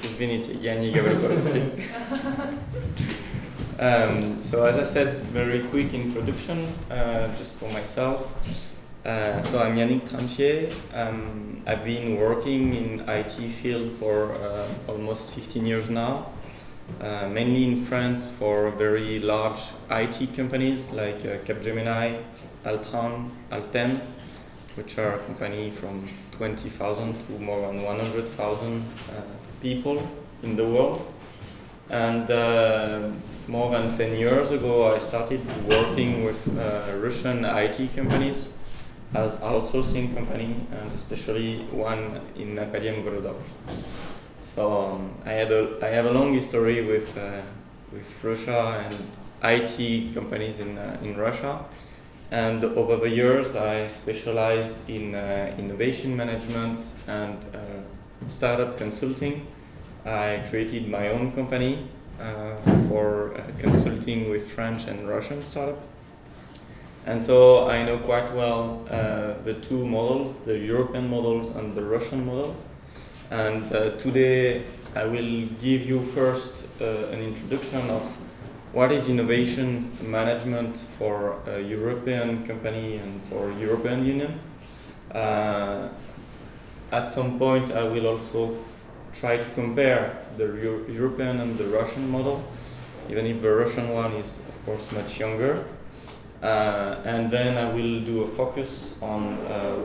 Извините, я не говорю по-русски. So as I said, very quick introduction, just for myself. So I'm Янник Tранчir. I've been working in IT field for almost 15 years now, mainly in France for very large IT companies like Capgemini, Altran, Alten, which are a company from 20,000 to more than 100,000 people in the world. And more than 10 years ago, I started working with Russian IT companies as outsourcing company, and especially one in Akademparka. So I have a long history with Russia and IT companies in Russia. And over the years, I specialized in innovation management and startup consulting. I created my own company for consulting with French and Russian startups. And so I know quite well the two models, the European models and the Russian model. And today I will give you first an introduction of what is innovation management for a European company and for European Union. At some point I will also try to compare the European and the Russian model, even if the Russian one is of course much younger. And then I will do a focus on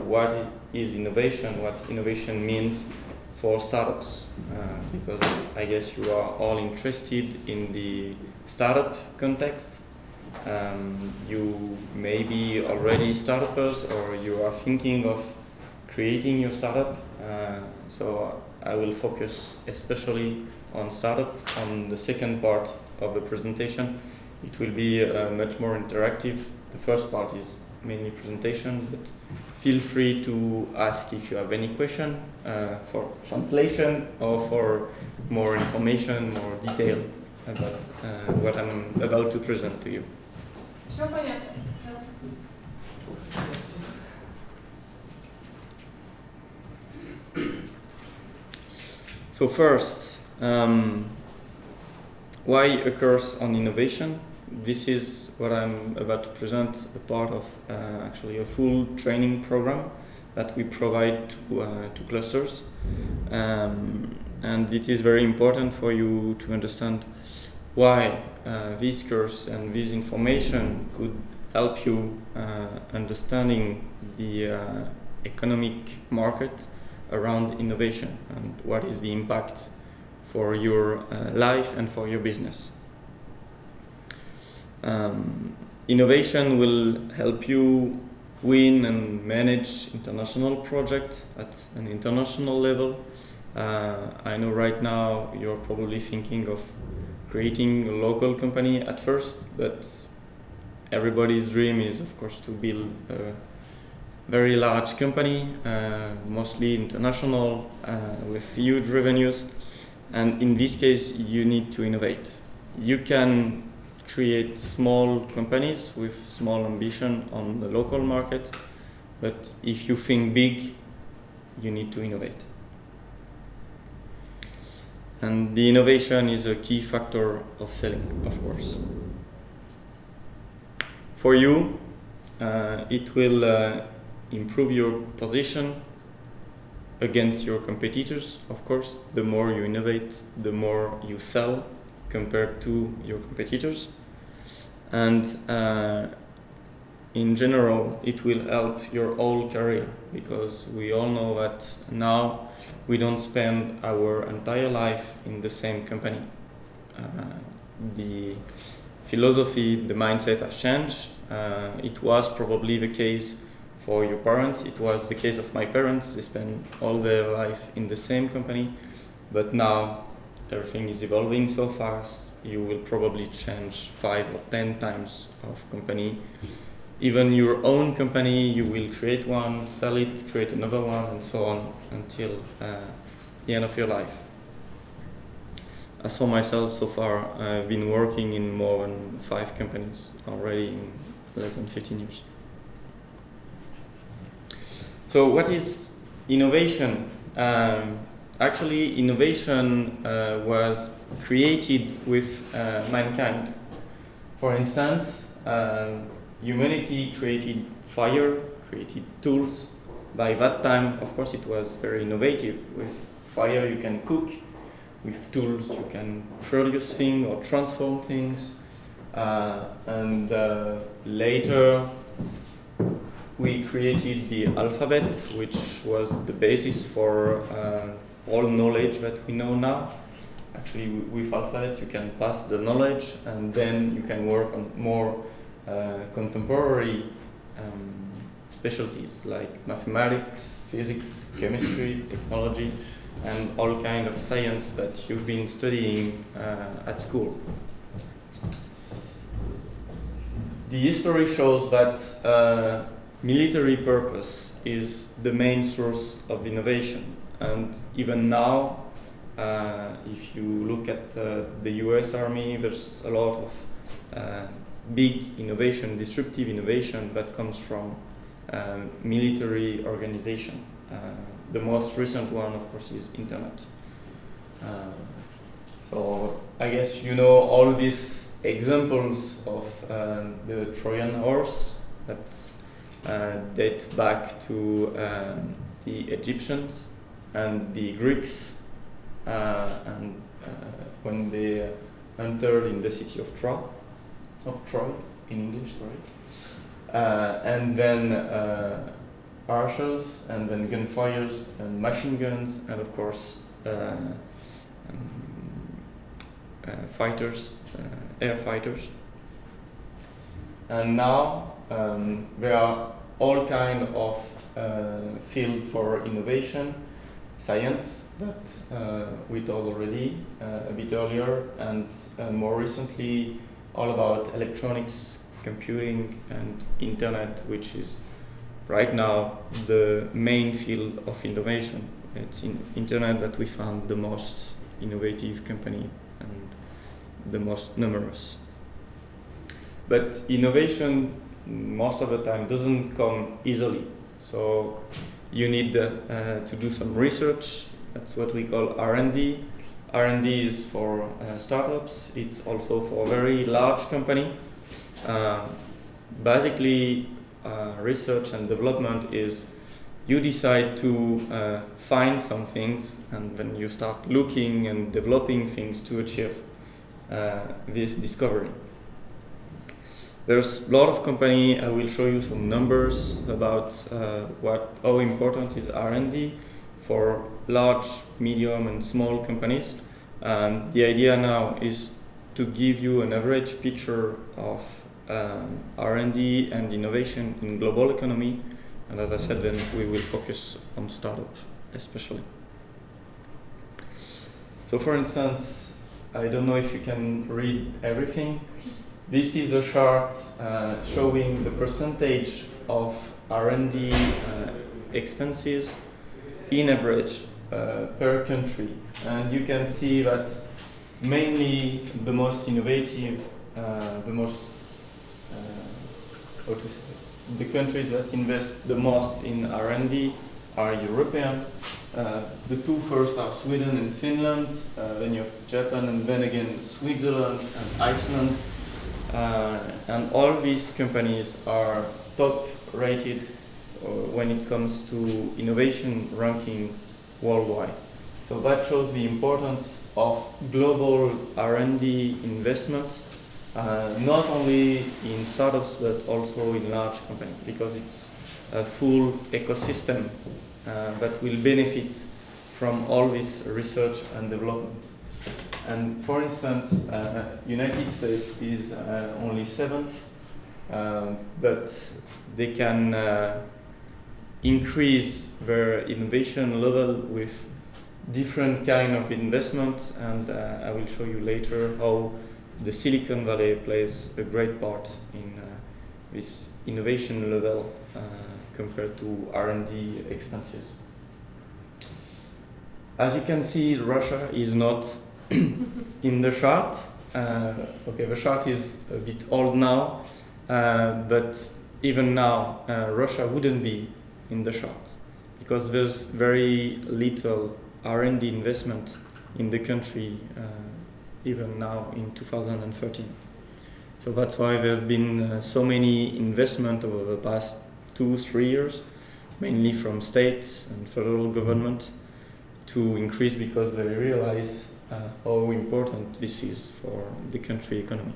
what is innovation, what innovation means for startups, because I guess you are all interested in the startup context. You may be already startups or you are thinking of creating your startup. So I will focus especially on startup on the second part of the presentation. It will be much more interactive. The first part is mainly presentation, but feel free to ask if you have any question for translation or for more information, more detail about what I'm about to present to you. Все понятно. So first, why a course on innovation? This is what I'm about to present, a part of actually a full training program that we provide to clusters. And it is very important for you to understand why this course and this information could help you understanding the economic market around innovation and what is the impact for your life and for your business. Innovation will help you win and manage international projects at an international level. I know right now you're probably thinking of creating a local company at first, but everybody's dream is of course to build a very large company, mostly international, with huge revenues. And in this case, you need to innovate. You can create small companies with small ambition on the local market, but if you think big, you need to innovate. And the innovation is a key factor of selling, of course. For you, it will improve your position against your competitors. Of course, the more you innovate, the more you sell compared to your competitors. And in general, it will help your whole career, because we all know that now we don't spend our entire life in the same company. The philosophy, the mindset have changed. It was probably the case for your parents. It was the case of my parents. They spent all their life in the same company, but now everything is evolving so fast. You will probably change 5 or 10 times of company. Even your own company, you will create one, sell it, create another one, and so on until the end of your life. As for myself, so far, I've been working in more than 5 companies already in less than 15 years. So what is innovation? actually, innovation was created with mankind. For instance, humanity created fire, created tools. By that time, of course, it was very innovative. With fire, you can cook. With tools, you can produce things or transform things. And later, we created the alphabet, which was the basis for all knowledge that we know now. Actually, with alphabet, you can pass the knowledge, and then you can work on more contemporary specialties like mathematics, physics, chemistry, technology, and all kind of science that you've been studying at school. The history shows that military purpose is the main source of innovation, and even now, if you look at the US Army, there's a lot of big innovation, disruptive innovation that comes from military organization. The most recent one, of course, is internet. So I guess you know all these examples of the Trojan horse that date back to the Egyptians and the Greeks, and when they entered in the city of Troy in English, sorry, and then archers, and then gunfires and machine guns, and of course fighters, air fighters. And now there are all kind of field for innovation, science that we told already a bit earlier, and more recently all about electronics, computing, and internet, which is right now the main field of innovation. It's in internet that we found the most innovative company and the most numerous. But innovation most of the time doesn't come easily. So you need to do some research. That's what we call R&D. R&D is for startups. It's also for a very large company. Basically, research and development is you decide to find some things, and then you start looking and developing things to achieve this discovery. There's a lot of company. I will show you some numbers about how important is R&D for large, medium, and small companies. The idea now is to give you an average picture of R&D and innovation in global economy. And as I said, then we will focus on startup especially. So for instance, I don't know if you can read everything. This is a chart showing the percentage of R&D expenses in average per country. And you can see that mainly the most innovative, the countries that invest the most in R&D are European. The two first are Sweden and Finland, then you have Japan, and then again Switzerland and Iceland. And all these companies are top rated when it comes to innovation ranking worldwide. So that shows the importance of global R&D investments, not only in startups but also in large companies, because it's a full ecosystem that will benefit from all this research and development. And for instance, United States is only 7th, but they can increase their innovation level with different kind of investments, and I will show you later how the Silicon Valley plays a great part in this innovation level compared to R&D expenses. As you can see, Russia is not in the chart. Okay, the chart is a bit old now, but even now, Russia wouldn't be in the chart because there's very little R&D investment in the country, even now in 2013. So that's why there have been so many investment over the past 2-3 years, mainly from state and federal government, to increase because they realize how important this is for the country economy.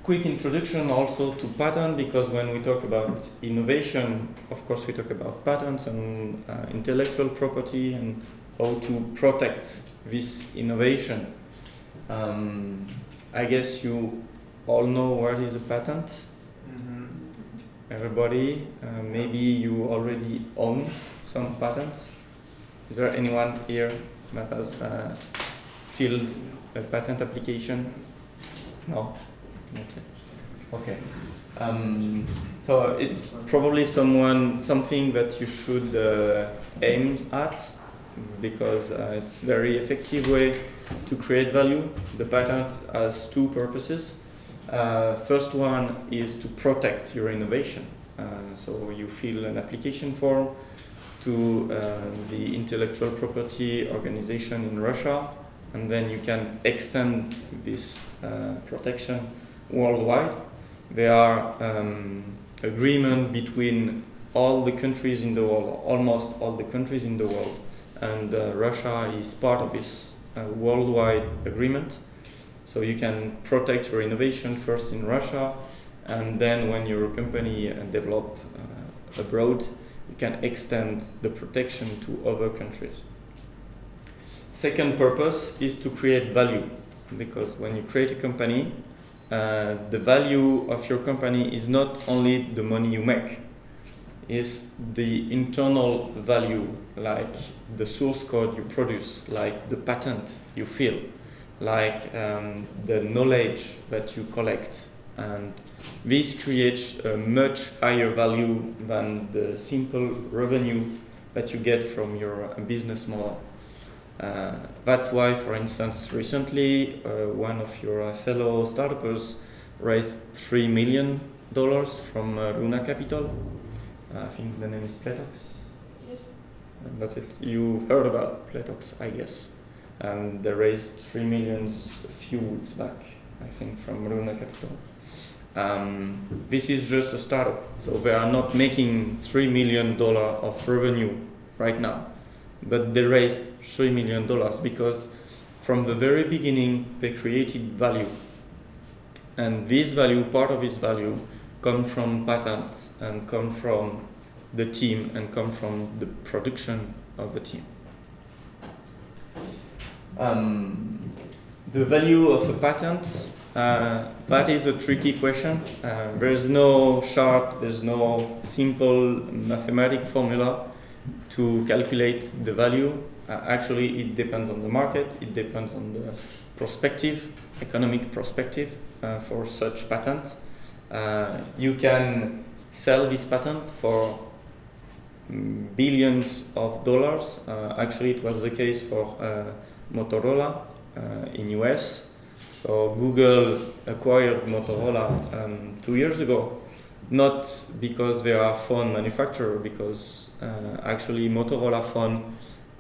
Quick introduction also to patent, because when we talk about innovation, of course we talk about patents and intellectual property and how to protect this innovation. I guess you all know what is a patent. Mm-hmm. Everybody, maybe you already own some patents. Is there anyone here that has filled a patent application? No? Okay. So it's probably something that you should aim at, because it's a very effective way to create value. The patent has two purposes. First one is to protect your innovation. So you fill an application form to the intellectual property organization in Russia, and then you can extend this protection worldwide. There are agreements between all the countries in the world, almost all the countries in the world, and Russia is part of this worldwide agreement. So you can protect your innovation first in Russia, and then when your company develop abroad, you can extend the protection to other countries. Second purpose is to create value, because when you create a company, the value of your company is not only the money you make, it's the internal value, like the source code you produce, like the patent you fill, like the knowledge that you collect. And this creates a much higher value than the simple revenue that you get from your business model. That's why, for instance, recently one of your fellow startups raised $3 million from Luna Capital. I think the name is Pletox. Yes. And that's it. You heard about Pletox, I guess. And they raised $3 million a few weeks back, I think, from Luna Capital. This is just a startup, so they are not making $3 million of revenue right now, but they raised $3 million because from the very beginning they created value, and this value, part of this value, come from patents and come from the team and come from the production of the team. The value of a patent, that is a tricky question. There's no chart, there's no simple mathematical formula to calculate the value. Actually, it depends on the market, it depends on the perspective, economic perspective for such patent. You can sell this patent for billions of dollars. Actually, it was the case for Motorola in US. So Google acquired Motorola 2 years ago, not because they are a phone manufacturer, because actually Motorola phones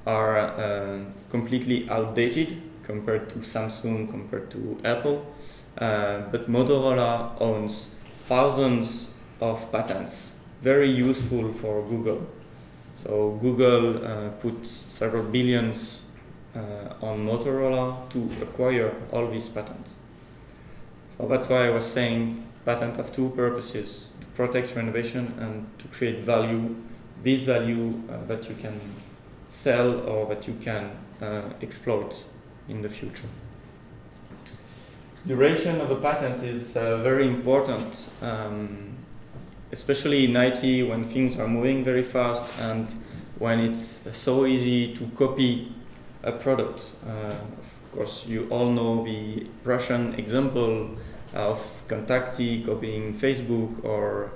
are completely outdated compared to Samsung, compared to Apple. But Motorola owns thousands of patents, very useful for Google. So Google put several billions on Motorola to acquire all these patents. So that's why I was saying patents have two purposes: to protect your innovation and to create value. This value that you can sell or that you can exploit in the future. Duration of a patent is very important, especially in IT when things are moving very fast and when it's so easy to copy a product. Of course, you all know the Russian example of Contacti copying Facebook, or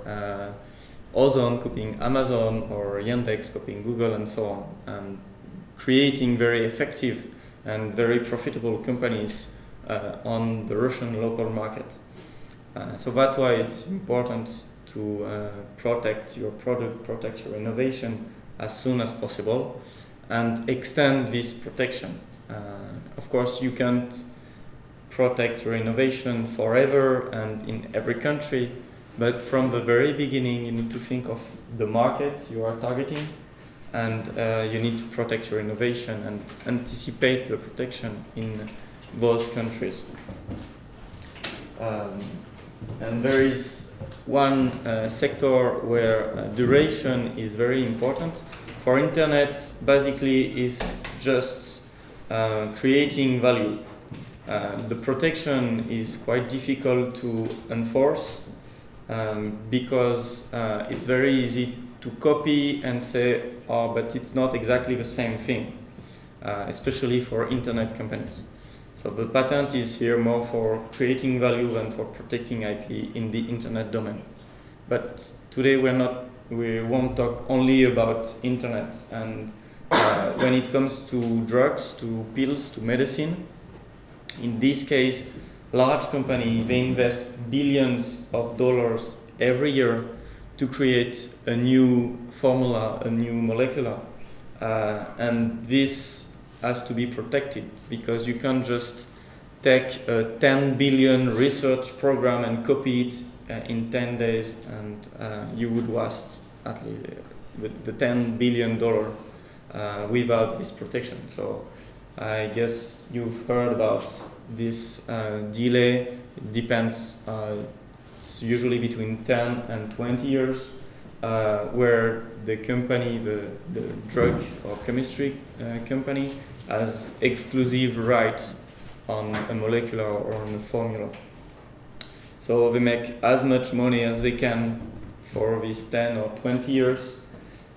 Ozon copying Amazon, or Yandex copying Google, and so on, and creating very effective and very profitable companies on the Russian local market. So that's why it's important to protect your product, protect your innovation as soon as possible, and extend this protection. Of course, you can't protect your innovation forever and in every country, but from the very beginning you need to think of the market you are targeting, and you need to protect your innovation and anticipate the protection in those countries. And there is one sector where duration is very important. For internet, basically is just creating value. The protection is quite difficult to enforce because it's very easy to copy and say, oh, but it's not exactly the same thing, especially for internet companies. So the patent is here more for creating value than for protecting IP in the internet domain. But today we won't talk only about internet. And when it comes to drugs, to pills, to medicine, in this case, large companies, they invest billions of dollars every year to create a new formula, a new molecular. And this has to be protected because you can't just take a 10 billion research program and copy it in 10 days and you would waste at least the $10 billion without this protection. So I guess you've heard about this delay. It depends, it's usually between 10 and 20 years, where the company, the drug or chemistry company, has exclusive right on a molecular or on a formula. So they make as much money as they can for these 10 or 20 years,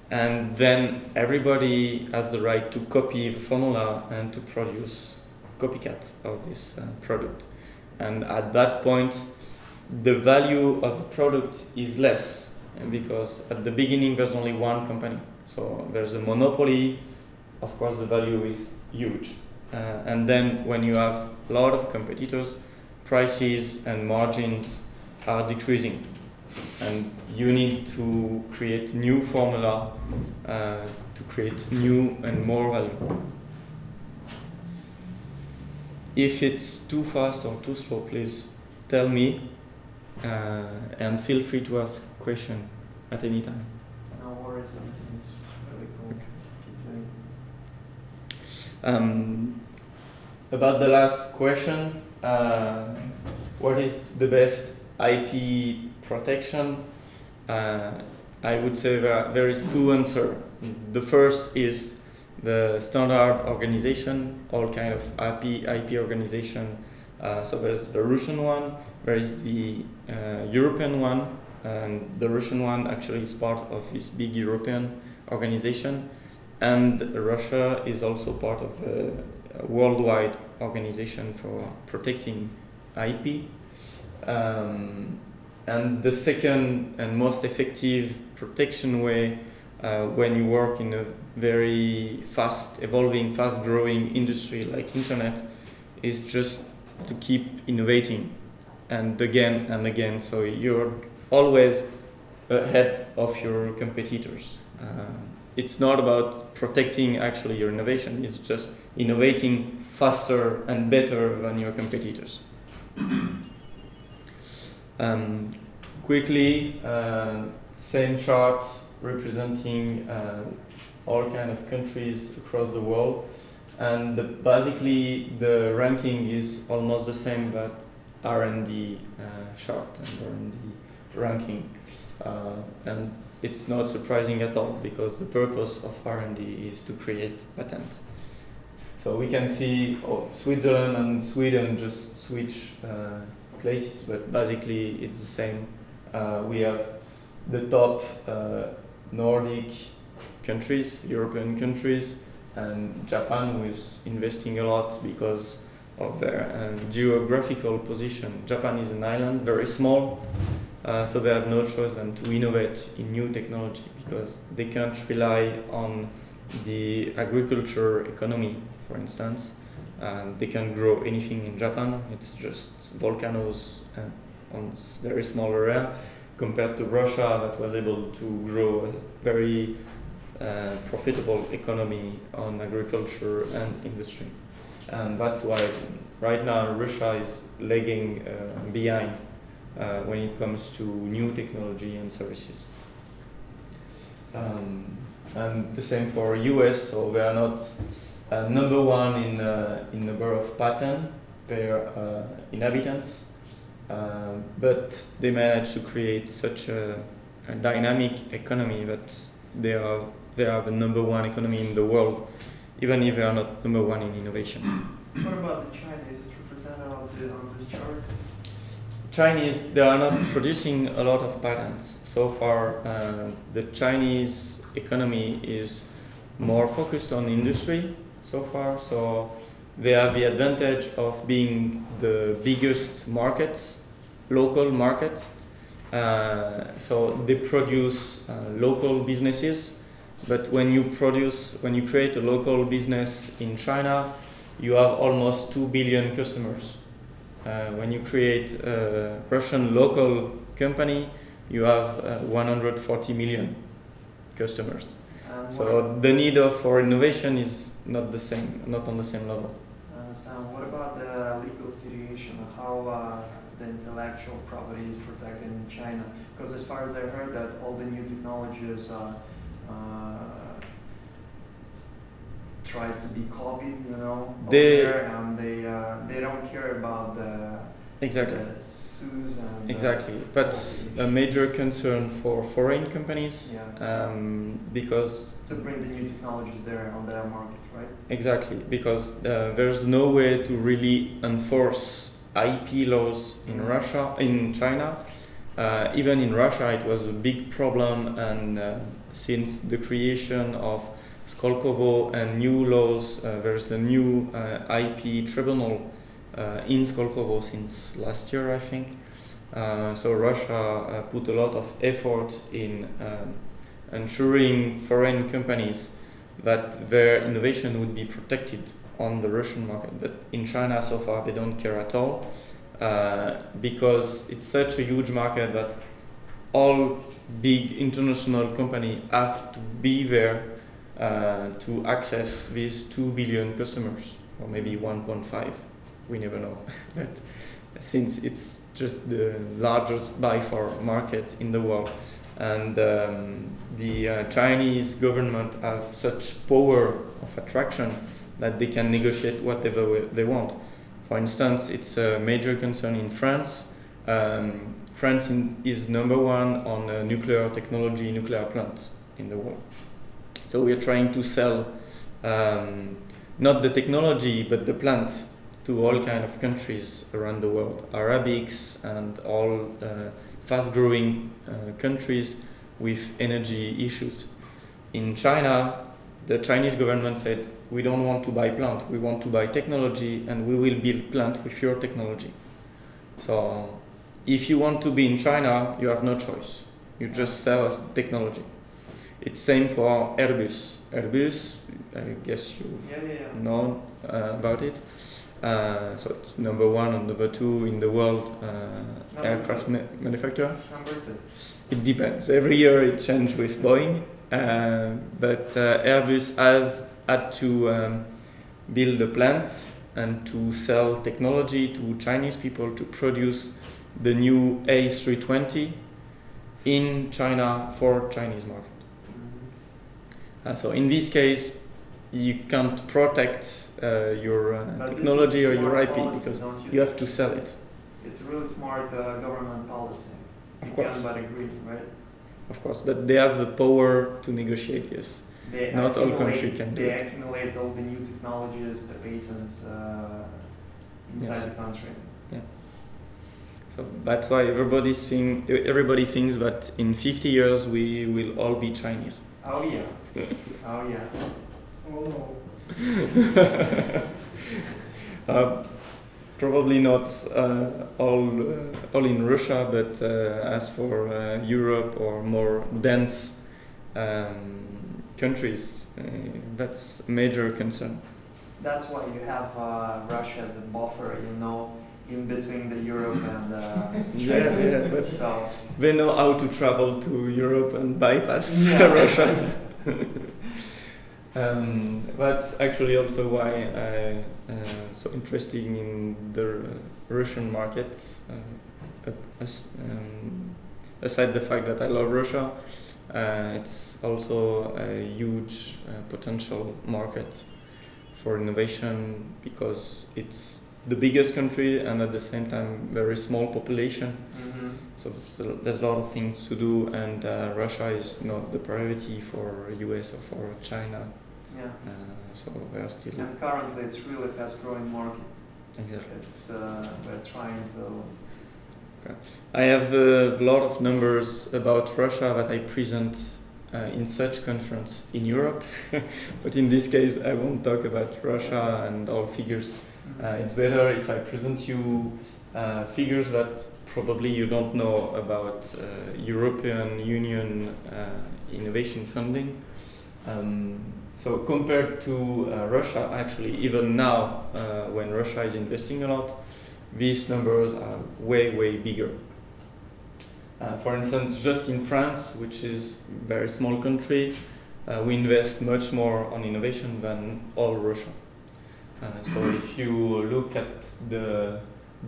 and then everybody has the right to copy the formula and to produce copycats of this product. And at that point, the value of the product is less, because at the beginning there's only one company. So there's a monopoly, of course the value is huge. And then when you have a lot of competitors, prices and margins are decreasing. And you need to create new formula to create new and more value. If it's too fast or too slow, please tell me, and feel free to ask questions at any time. No worries, everything's really cool. Okay. About the last question, what is the best IP protection? I would say there is two answers. The first is the standard organization, all kind of IP organization. So there's the Russian one, there is the European one, and the Russian one actually is part of this big European organization, and Russia is also part of a worldwide organization for protecting IP. And the second and most effective protection way when you work in a very fast evolving, fast growing industry like internet is just to keep innovating and again, so you're always ahead of your competitors. It's not about protecting actually your innovation, it's just innovating faster and better than your competitors. Quickly, same chart representing all kind of countries across the world, and basically the ranking is almost the same, but R&D chart and R&D ranking, and it's not surprising at all because the purpose of R&D is to create patent. So we can see Switzerland and Sweden just switch places, but basically it's the same. We have the top Nordic countries, European countries, and Japan, who is investing a lot because of their geographical position. Japan is an island, very small, so they have no choice than to innovate in new technology because they can't rely on the agriculture economy, for instance. They can't grow anything in Japan, it's just volcanoes on very small area. compared to Russia that was able to grow a very profitable economy on agriculture and industry. And that's why right now Russia is lagging behind when it comes to new technology and services. And the same for US, so they are not number one in number of patents per inhabitants, but they managed to create such a dynamic economy that they are the number one economy in the world, even if they are not number one in innovation. What about the Chinese? Is it represented on this chart? Chinese, they are not producing a lot of patents. So far, the Chinese economy is more focused on industry so far, so they have the advantage of being the biggest market, local market. So they produce local businesses, but when you create a local business in China, you have almost 2 billion customers. When you create a Russian local company, you have 140 million customers. So the need for innovation is not the same, not on the same level. Sam, what about the legal situation? How the intellectual property is protected in China? Because as far as I heard, that all the new technologies try to be copied, you know, and they don't care about the sues and exactly. That's a major concern for foreign companies, because to bring the new technologies there on their market, right? Exactly, because there's no way to really enforce IP laws in Russia, in China. Even in Russia, it was a big problem, and since the creation of Skolkovo and new laws, there's a new IP tribunal in Skolkovo since last year, I think. So Russia put a lot of effort in ensuring foreign companies that their innovation would be protected on the Russian market. But in China, so far, they don't care at all, because it's such a huge market that all big international companies have to be there to access these 2 billion customers, or maybe 1.5, we never know. But since it's just the largest by far market in the world, and the Chinese government have such power of attraction that they can negotiate whatever they want. For instance, it's a major concern in France. France is number one on nuclear technology, nuclear plants in the world. So we are trying to sell not the technology but the plant to all kind of countries around the world, Arabics and all fast-growing countries with energy issues. In China, the Chinese government said, we don't want to buy plant, we want to buy technology, and we will build plant with your technology. So if you want to be in China, you have no choice. You just sell us technology. It's same for Airbus. Airbus, I guess you know about it. So it's number one and number two in the world aircraft manufacturer. It depends. Every year it changes with Boeing, but Airbus has had to build a plant and to sell technology to Chinese people to produce the new A320 in China for Chinese market. So in this case, you can't protect your technology or your IP because you have to sell it. It's a really smart government policy. You can't but agree, right? Of course, but they have the power to negotiate, yes. Not all countries can do it. They accumulate all the new technologies, the patents inside the country. Yeah. So that's why everybody thinks that in 50 years we will all be Chinese. Oh yeah. Oh yeah. Oh. Probably not all in Russia, but as for Europe or more dense countries, that's a major concern. That's why you have Russia as a buffer, you know. in between the Europe and Yeah, China. yeah, but So they know how to travel to Europe and bypass Yeah. Russia. That's actually also why I so interested in the Russian markets. Aside the fact that I love Russia, it's also a huge potential market for innovation because it's the biggest country and at the same time very small population. So there's a lot of things to do, and Russia is not the priority for US or for China. yeah. So we are still. And currently it's really fast growing market. Exactly. It's we're trying to. I have a lot of numbers about Russia that I present in such conference in Europe, but in this case I won't talk about Russia and all figures. It's better if I present you figures that probably you don't know about European Union innovation funding. So compared to Russia, actually even now when Russia is investing a lot, these numbers are way bigger. For instance, just in France, which is a very small country, we invest much more on innovation than all Russia. So if you look at the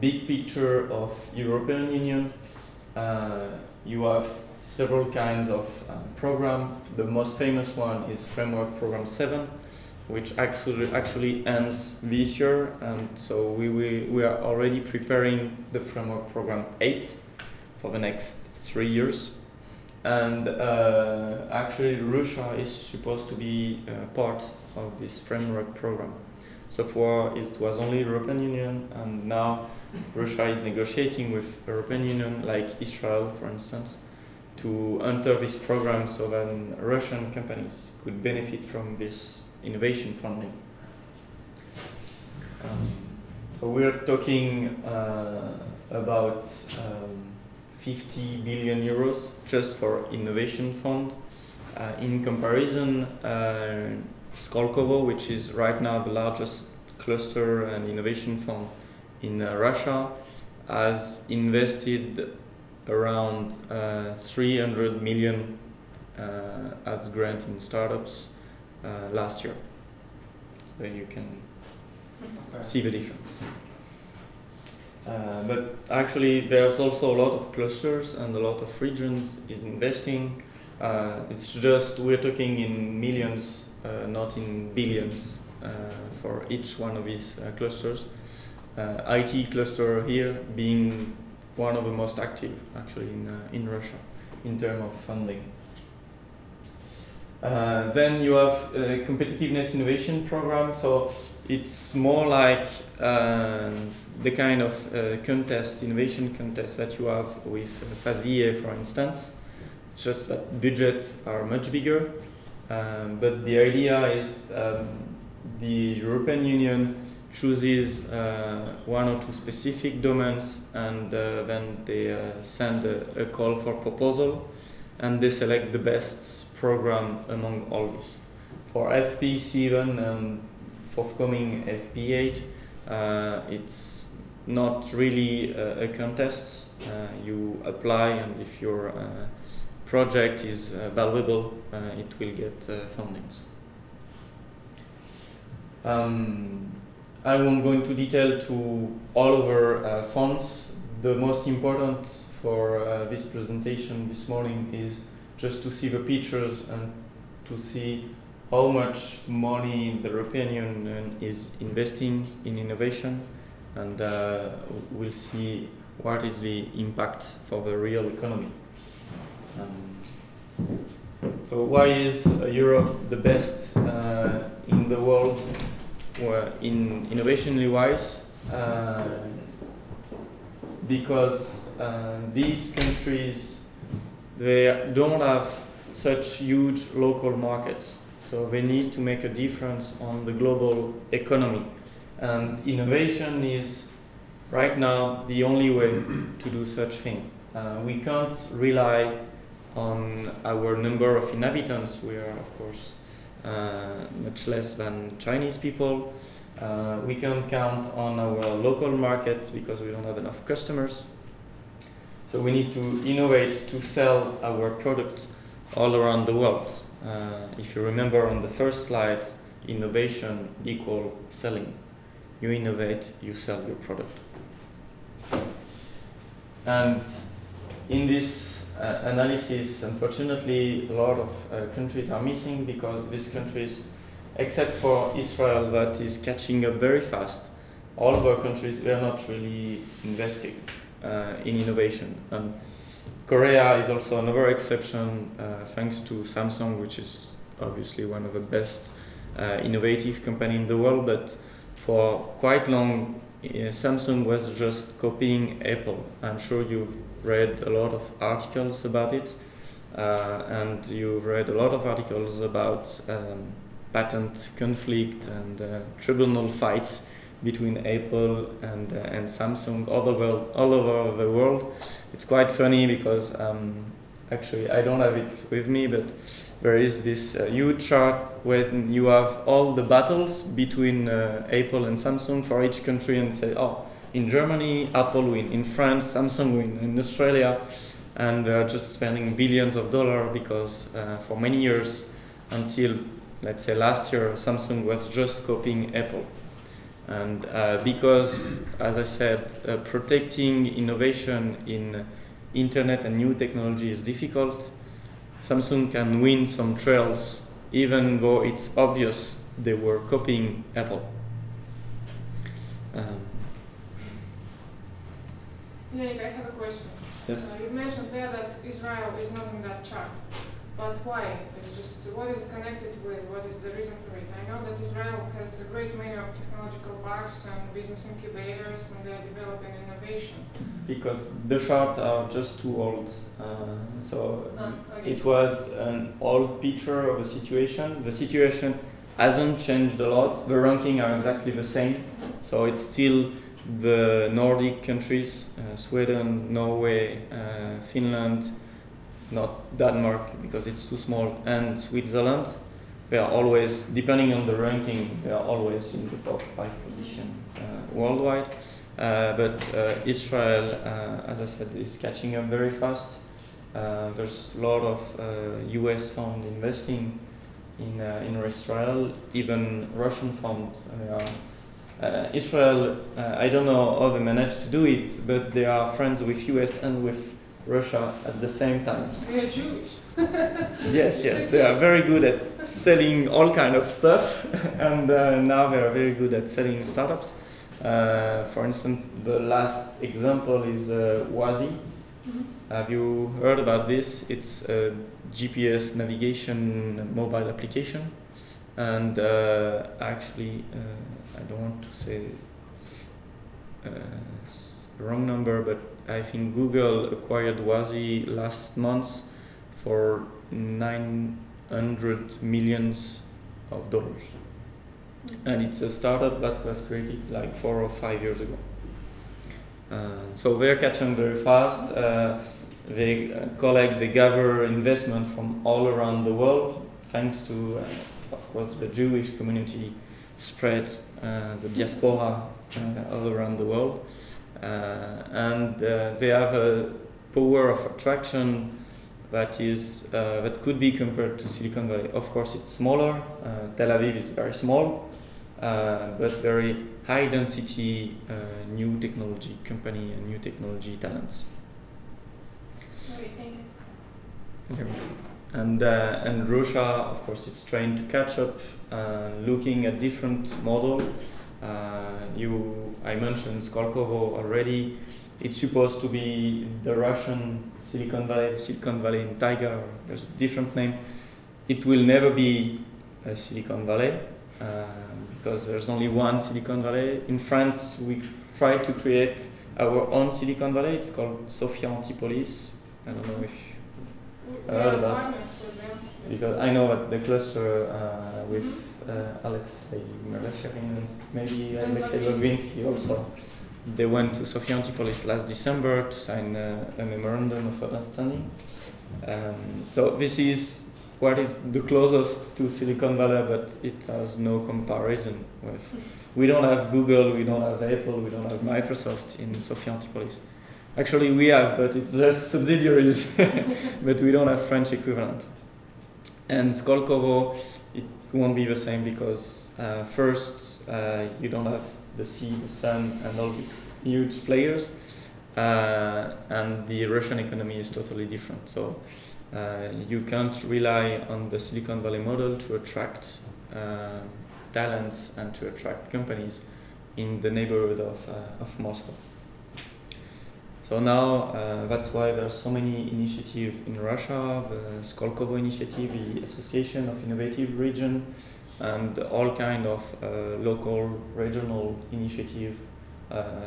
big picture of European Union, you have several kinds of program. The most famous one is Framework Program 7, which actually ends this year, and so we are already preparing the Framework Program 8 for the next 3 years. And actually Russia is supposed to be part of this framework program. So far it was only European Union, and now Russia is negotiating with European Union, like Israel for instance, to enter this program so that Russian companies could benefit from this innovation funding. So we are talking about 50 billion euros just for innovation fund. In comparison, Skolkovo, which is right now the largest cluster and innovation fund in Russia, has invested around 300 million as grant in startups last year. So you can see the difference. But actually there's also a lot of clusters and a lot of regions in investing. It's just we're talking in millions, not in billions for each one of these clusters. IT cluster here being one of the most active actually in Russia in terms of funding. Then you have a competitiveness innovation program, so it's more like the kind of contest, innovation contest that you have with FASIE, for instance, just that budgets are much bigger. But the idea is the European Union chooses one or two specific domains, and then they send a call for proposal, and they select the best program among all these. For FP7 and forthcoming FP8, it's not really a contest. You apply, and if your project is valuable, it will get fundings. I won't go into detail to all of our funds. The most important for this presentation this morning is just to see the pictures and to see how much money the European Union is investing in innovation, and we'll see what is the impact for the real economy. So why is Europe the best in the world in innovationally wise? Because these countries, they don't have such huge local markets, so they need to make a difference on the global economy, and innovation is right now the only way to do such thing. We can't rely on our number of inhabitants. We are of course much less than Chinese people. We can't count on our local market because we don't have enough customers. So we need to innovate to sell our product all around the world. If you remember on the first slide, innovation equal selling. You innovate, you sell your product. And in this analysis, unfortunately, a lot of countries are missing because these countries, except for Israel that is catching up very fast, all other countries, they are not really investing in innovation. And Korea is also another exception, thanks to Samsung, which is obviously one of the best innovative company in the world, but for quite long Samsung was just copying Apple. I'm sure you've read a lot of articles about it, and you've read a lot of articles about patent conflict and tribunal fights between Apple and Samsung all over the world. It's quite funny because actually I don't have it with me, but there is this huge chart when you have all the battles between Apple and Samsung for each country, and say, oh, in Germany Apple win, in France Samsung win, in Australia, and they're just spending billions of dollars because for many years, until let's say last year, Samsung was just copying Apple. And because, as I said, protecting innovation in internet and new technology is difficult, Samsung can win some trials even though it's obvious they were copying Apple. Yannick, I have a question. Yes. You mentioned there that Israel is not in that chart. But why? It's just what is connected with, what is the reason for it? I know that Israel has a great many of technological parks and business incubators, and they are developing innovation. Because the charts are just too old. Okay. It was an old picture of a situation. The situation hasn't changed a lot. The rankings are exactly the same. So it's still the Nordic countries, Sweden, Norway, Finland, not Denmark because it's too small, and Switzerland. They are always, depending on the ranking, they are always in the top 5 position worldwide. But Israel, as I said, is catching up very fast. There's a lot of US fund investing in Israel, even Russian fund. Israel, I don't know how they managed to do it, but they are friends with US and with Russia at the same time. They are Jewish. Yes, they are very good at selling all kind of stuff, and now they are very good at selling startups. For instance, the last example is Wazi. Have you heard about this? It's a GPS navigation mobile application, and actually, I don't want to say the wrong number, but I think Google acquired Wazi last month for $900 million. And it's a startup that was created like 4 or 5 years ago. So they're catching very fast. They gather investment from all around the world, thanks to, of course, the Jewish community spread, the diaspora all around the world. And they have a power of attraction that could be compared to Silicon Valley. Of course, it's smaller. Tel Aviv is very small, but very high density new technology company and new technology talents. Okay, thank you. And Russia, of course, is trying to catch up, looking at different model. I mentioned Skolkovo already. It's supposed to be the Russian Silicon Valley in Tiger. There's a different name. It will never be a Silicon Valley because there's only one Silicon Valley. In France, we tried to create our own Silicon Valley. It's called Sophia Antipolis. I don't know if you've heard about it. Because I know that the cluster with Alexei Merasherin and maybe Alexei Lovinsky also, they went to Sophia Antipolis last December to sign a memorandum of understanding. So this is what is the closest to Silicon Valley, but it has no comparison with. We don't have Google, we don't have Apple, we don't have Microsoft in Sophia Antipolis. Actually, we have, but it's just subsidiaries, but we don't have French equivalent. And Skolkovo, it won't be the same because first, you don't have the sea, the sun, and all these huge players, and the Russian economy is totally different. So you can't rely on the Silicon Valley model to attract talents and to attract companies in the neighborhood of Moscow. So now that's why there are so many initiatives in Russia, the Skolkovo initiative, the Association of Innovative Region, and all kind of local, regional initiative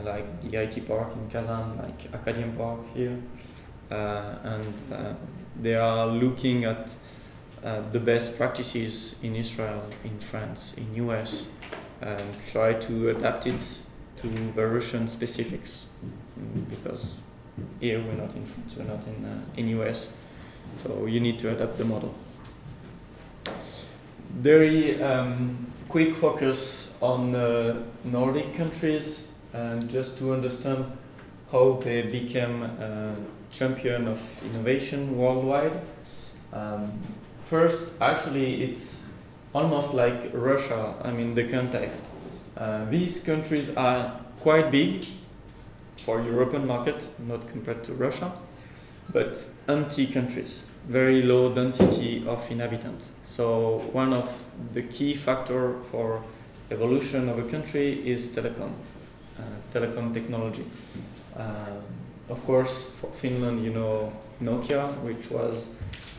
like the IT Park in Kazan, like Akademparka here, and they are looking at the best practices in Israel, in France, in US, and try to adapt it to the Russian specifics, because here we're not in France, we're not in US, so you need to adapt the model. Very quick focus on Nordic countries, and just to understand how they became champion of innovation worldwide. First, actually, it's almost like Russia, I mean, the context. These countries are quite big for European market, not compared to Russia, but empty countries, very low density of inhabitants. So one of the key factors for evolution of a country is telecom technology. Of course, for Finland, you know Nokia, which was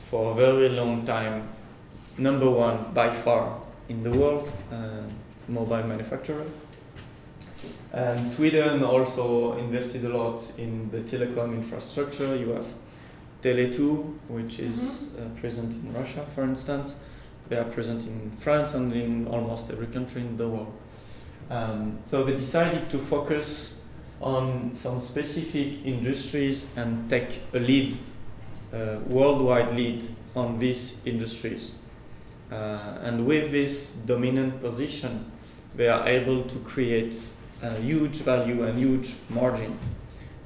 for a very long time #1 by far in the world mobile manufacturer. And Sweden also invested a lot in the telecom infrastructure. You have Tele2, which is present in Russia, for instance. They are present in France and in almost every country in the world. So they decided to focus on some specific industries and take a lead, worldwide lead on these industries. And with this dominant position, they are able to create huge value and huge margin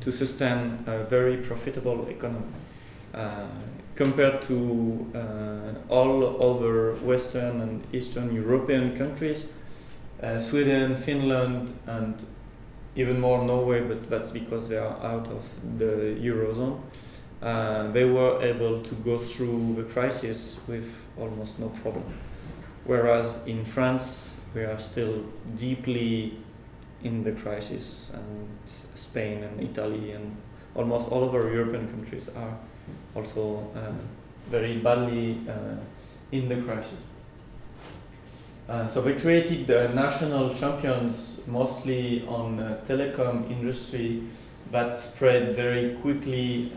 to sustain a very profitable economy. Compared to all other Western and Eastern European countries, Sweden, Finland, and even more Norway, but that's because they are out of the Eurozone, they were able to go through the crisis with almost no problem. Whereas in France, we are still deeply in the crisis, and Spain and Italy and almost all of our European countries are also very badly in the crisis. So we created national champions mostly on telecom industry that spread very quickly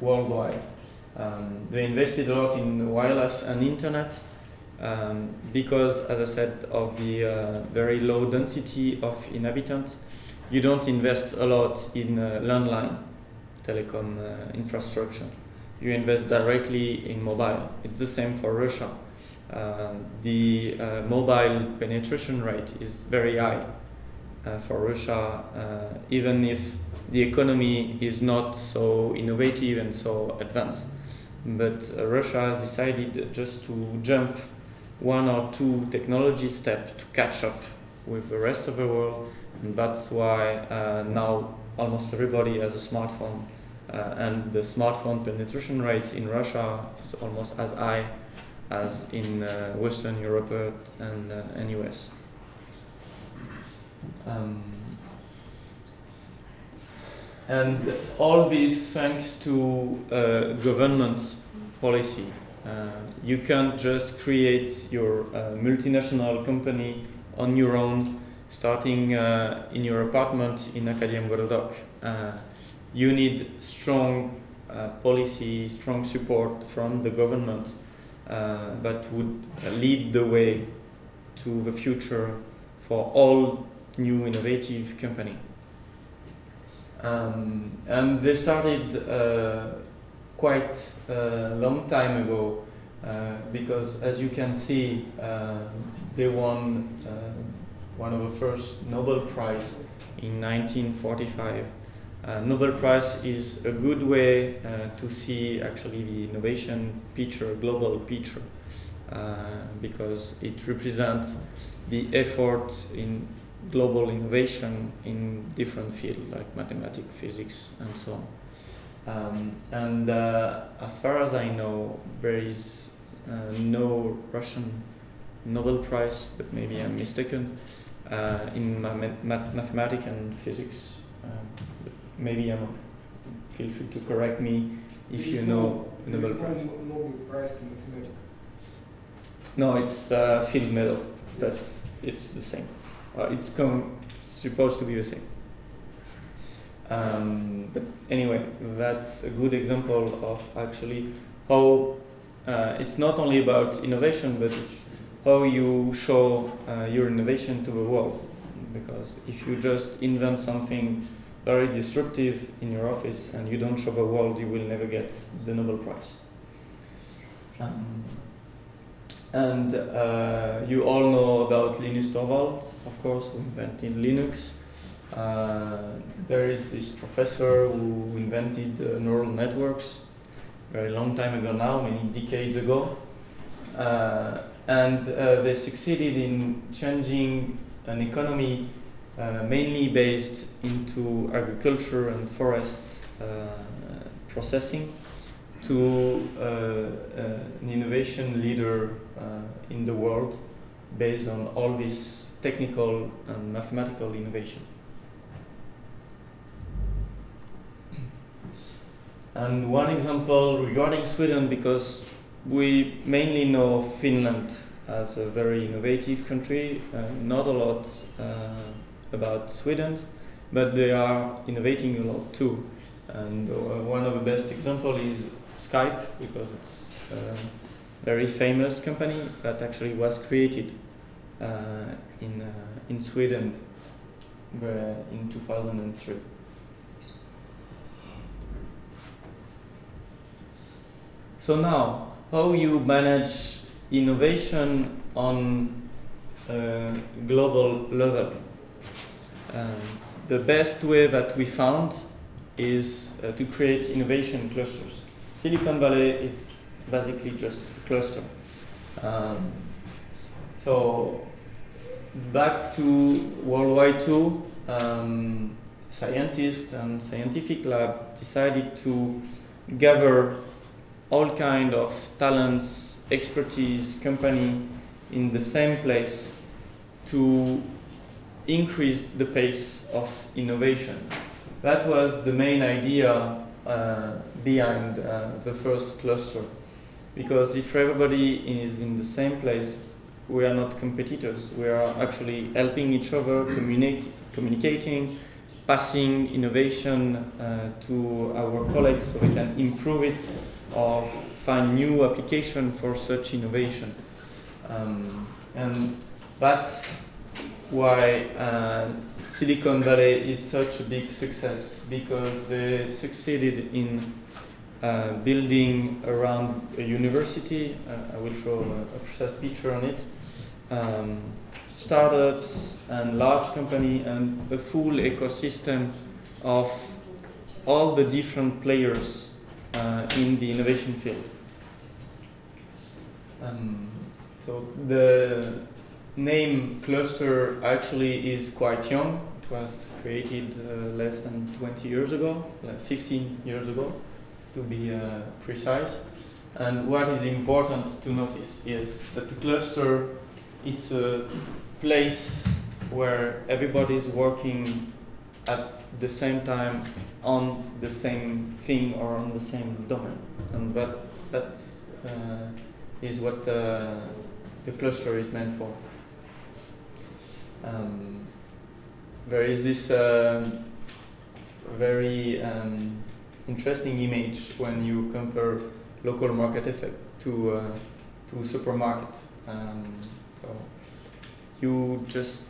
worldwide. They invested a lot in wireless and internet because, as I said, of the very low density of inhabitants. You don't invest a lot in landline telecom infrastructure. You invest directly in mobile. It's the same for Russia. The mobile penetration rate is very high for Russia, even if the economy is not so innovative and so advanced. But Russia has decided just to jump 1 or 2 technology steps to catch up with the rest of the world, and that's why now almost everybody has a smartphone, and the smartphone penetration rate in Russia is almost as high as in Western Europe and US. And all this thanks to government policy. You can't just create your multinational company on your own, starting in your apartment in Akademparka. You need strong policy, strong support from the government that would lead the way to the future for all new innovative company. And they started quite a long time ago because as you can see, they won one of the first Nobel Prize in 1945. Nobel Prize is a good way to see actually the innovation picture, global picture, because it represents the effort in global innovation in different fields like mathematics, physics, and so on. As far as I know, there is no Russian Nobel Prize, but maybe I'm mistaken, in mathematics and physics. Maybe feel free to correct me if you know Nobel Prize. Nobel Prize in mathematics. No, it's field medal, but it's the same. It's supposed to be the same. But anyway, that's a good example of actually how it's not only about innovation, but it's how you show your innovation to the world. Because if you just invent something very disruptive in your office and you don't show the world, you will never get the Nobel Prize. You all know about Linus Torvalds, of course, who invented Linux. There is this professor who invented neural networks very long time ago now, many decades ago. They succeeded in changing an economy mainly based into agriculture and forest processing to an innovation leader in the world based on all this technical and mathematical innovation. And one example regarding Sweden, because we mainly know Finland as a very innovative country, not a lot about Sweden, but they are innovating a lot too. And one of the best examples is Skype, because it's a very famous company that actually was created in Sweden in 2003. So now, how you manage innovation on a global level? The best way that we found is to create innovation clusters. Silicon Valley is basically just a cluster. So back to World War II, scientists and scientific lab decided to gather all kind of talents, expertise, company in the same place to increase the pace of innovation. That was the main idea behind the first cluster. Because if everybody is in the same place, we are not competitors. We are actually helping each other, communicating, passing innovation to our colleagues so we can improve it or find new application for such innovation. And that's why Silicon Valley is such a big success, because they succeeded in building around a university. I will show a precise picture on it. Startups and large company and a full ecosystem of all the different players in the innovation field. So the name cluster actually is quite young. It was created less than 20 years ago, like 15 years ago to be precise. And what is important to notice is that the cluster, it's a place where everybody is working at the same time on the same thing or on the same domain. And that is what the cluster is meant for. There is this very interesting image when you compare local market effect to supermarket. So you just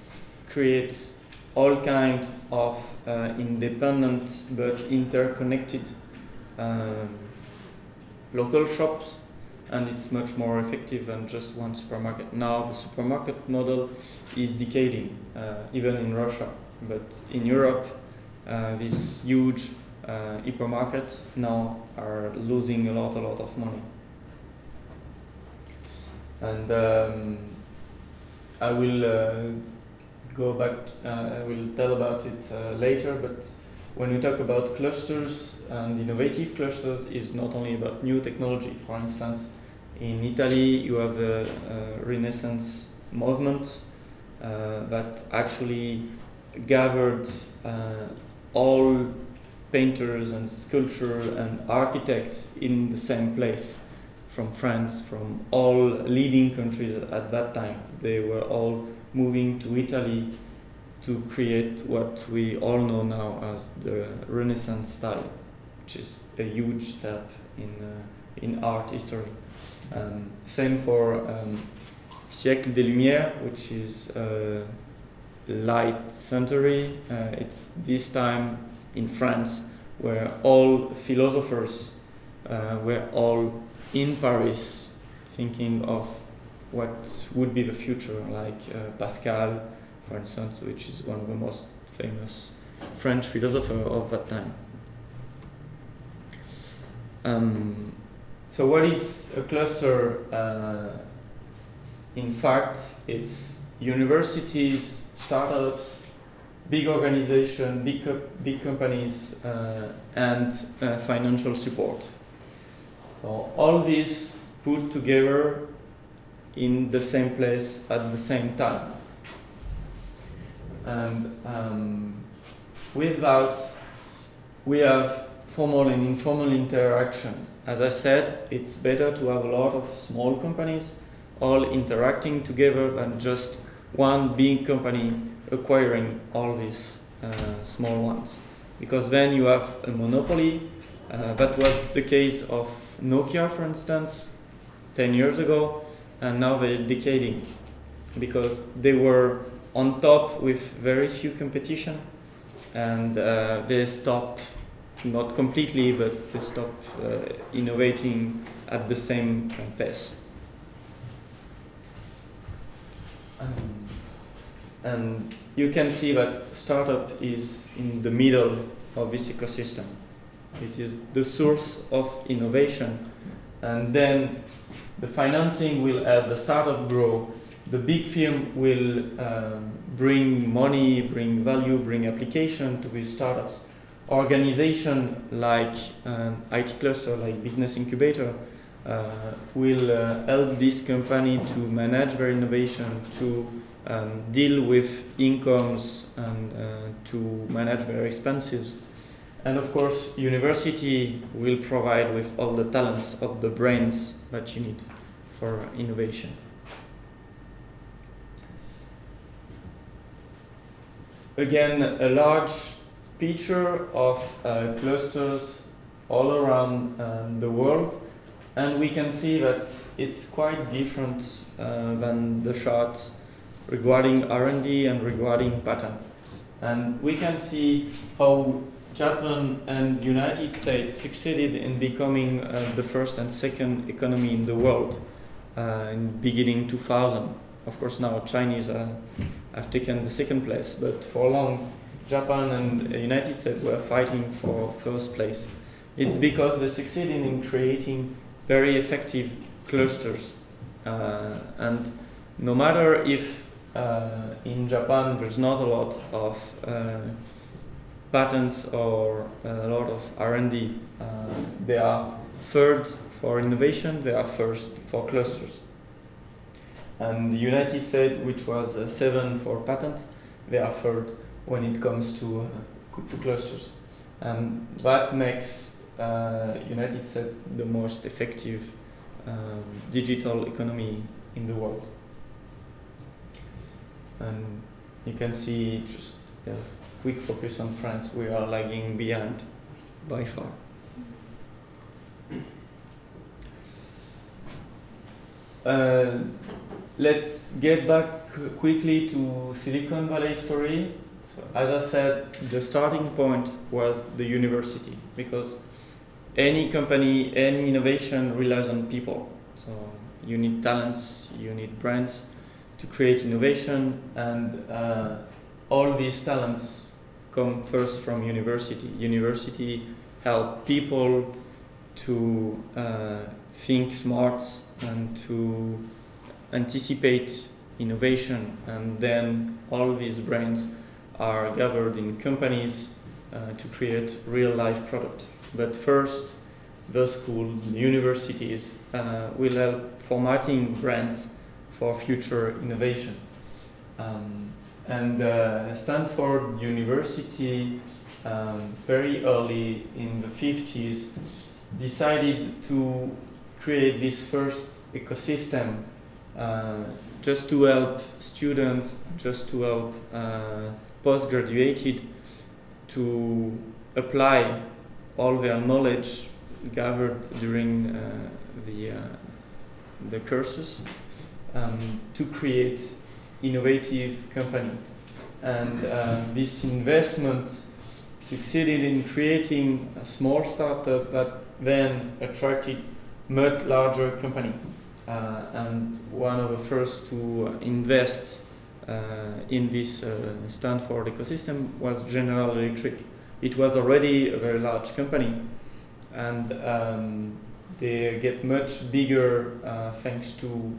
create all kinds of independent but interconnected local shops and it's much more effective than just one supermarket. Now the supermarket model is decaying, even in Russia, but in Europe, these huge hypermarkets now are losing a lot of money. And I will go back, I will tell about it later, but when we talk about clusters and innovative clusters, it's not only about new technology. For instance, in Italy, you have the Renaissance movement that actually gathered all painters and sculptors and architects in the same place, from France, from all leading countries at that time. They were all moving to Italy to create what we all know now as the Renaissance style, which is a huge step in art history. Same for Siècle des Lumières, which is light century. It's this time in France where all philosophers were all in Paris thinking of what would be the future, like Pascal, for instance, which is one of the most famous French philosophers of that time. So what is a cluster? In fact, it's universities, startups, big organizations, big companies, and financial support. So all this put together in the same place at the same time. And with that, we have formal and informal interaction. As I said, it's better to have a lot of small companies all interacting together than just one big company acquiring all these small ones. Because then you have a monopoly. That was the case of Nokia, for instance, 10 years ago, and now they're decaying because they were on top with very few competition, and they stopped, not completely, but they stopped innovating at the same pace. And you can see that startup is in the middle of this ecosystem. It is the source of innovation, and then the financing will help the startup grow. The big firm will bring money, bring value, bring application to these startups. Organization like IT cluster, like business incubator, will help this company to manage their innovation, to deal with incomes, and to manage their expenses. And of course, university will provide with all the talents of the brains that you need for innovation. Again, a large picture of clusters all around the world, and we can see that it's quite different than the chart regarding R&D and regarding patent. And we can see how Japan and United States succeeded in becoming the first and second economy in the world in beginning 2000. Of course, now Chinese have taken the second place, but for long, Japan and the United States were fighting for first place. It's because they succeeded in creating very effective clusters. And no matter if in Japan there's not a lot of patents or a lot of R&D, they are third for innovation, they are first for clusters. And the United States, which was 7 for patent, they are third when it comes to clusters. And that makes United States the most effective digital economy in the world. And you can see just a quick focus on France, we are lagging behind by far. Let's get back quickly to Silicon Valley story. So, as I said, the starting point was the university, because any company, any innovation relies on people. So you need talents, you need brands to create innovation, and all these talents come first from university. University help people to think smart and to anticipate innovation, and then all these brains are gathered in companies to create real-life product. But first, the school, the universities will help formatting brands for future innovation. And Stanford University, very early in the 50s, decided to create this first ecosystem just to help students, just to help postgraduated to apply all their knowledge gathered during the courses to create innovative company. And this investment succeeded in creating a small startup that then attracted much larger company. And one of the first to invest in this Stanford ecosystem was General Electric. It was already a very large company, and they get much bigger thanks to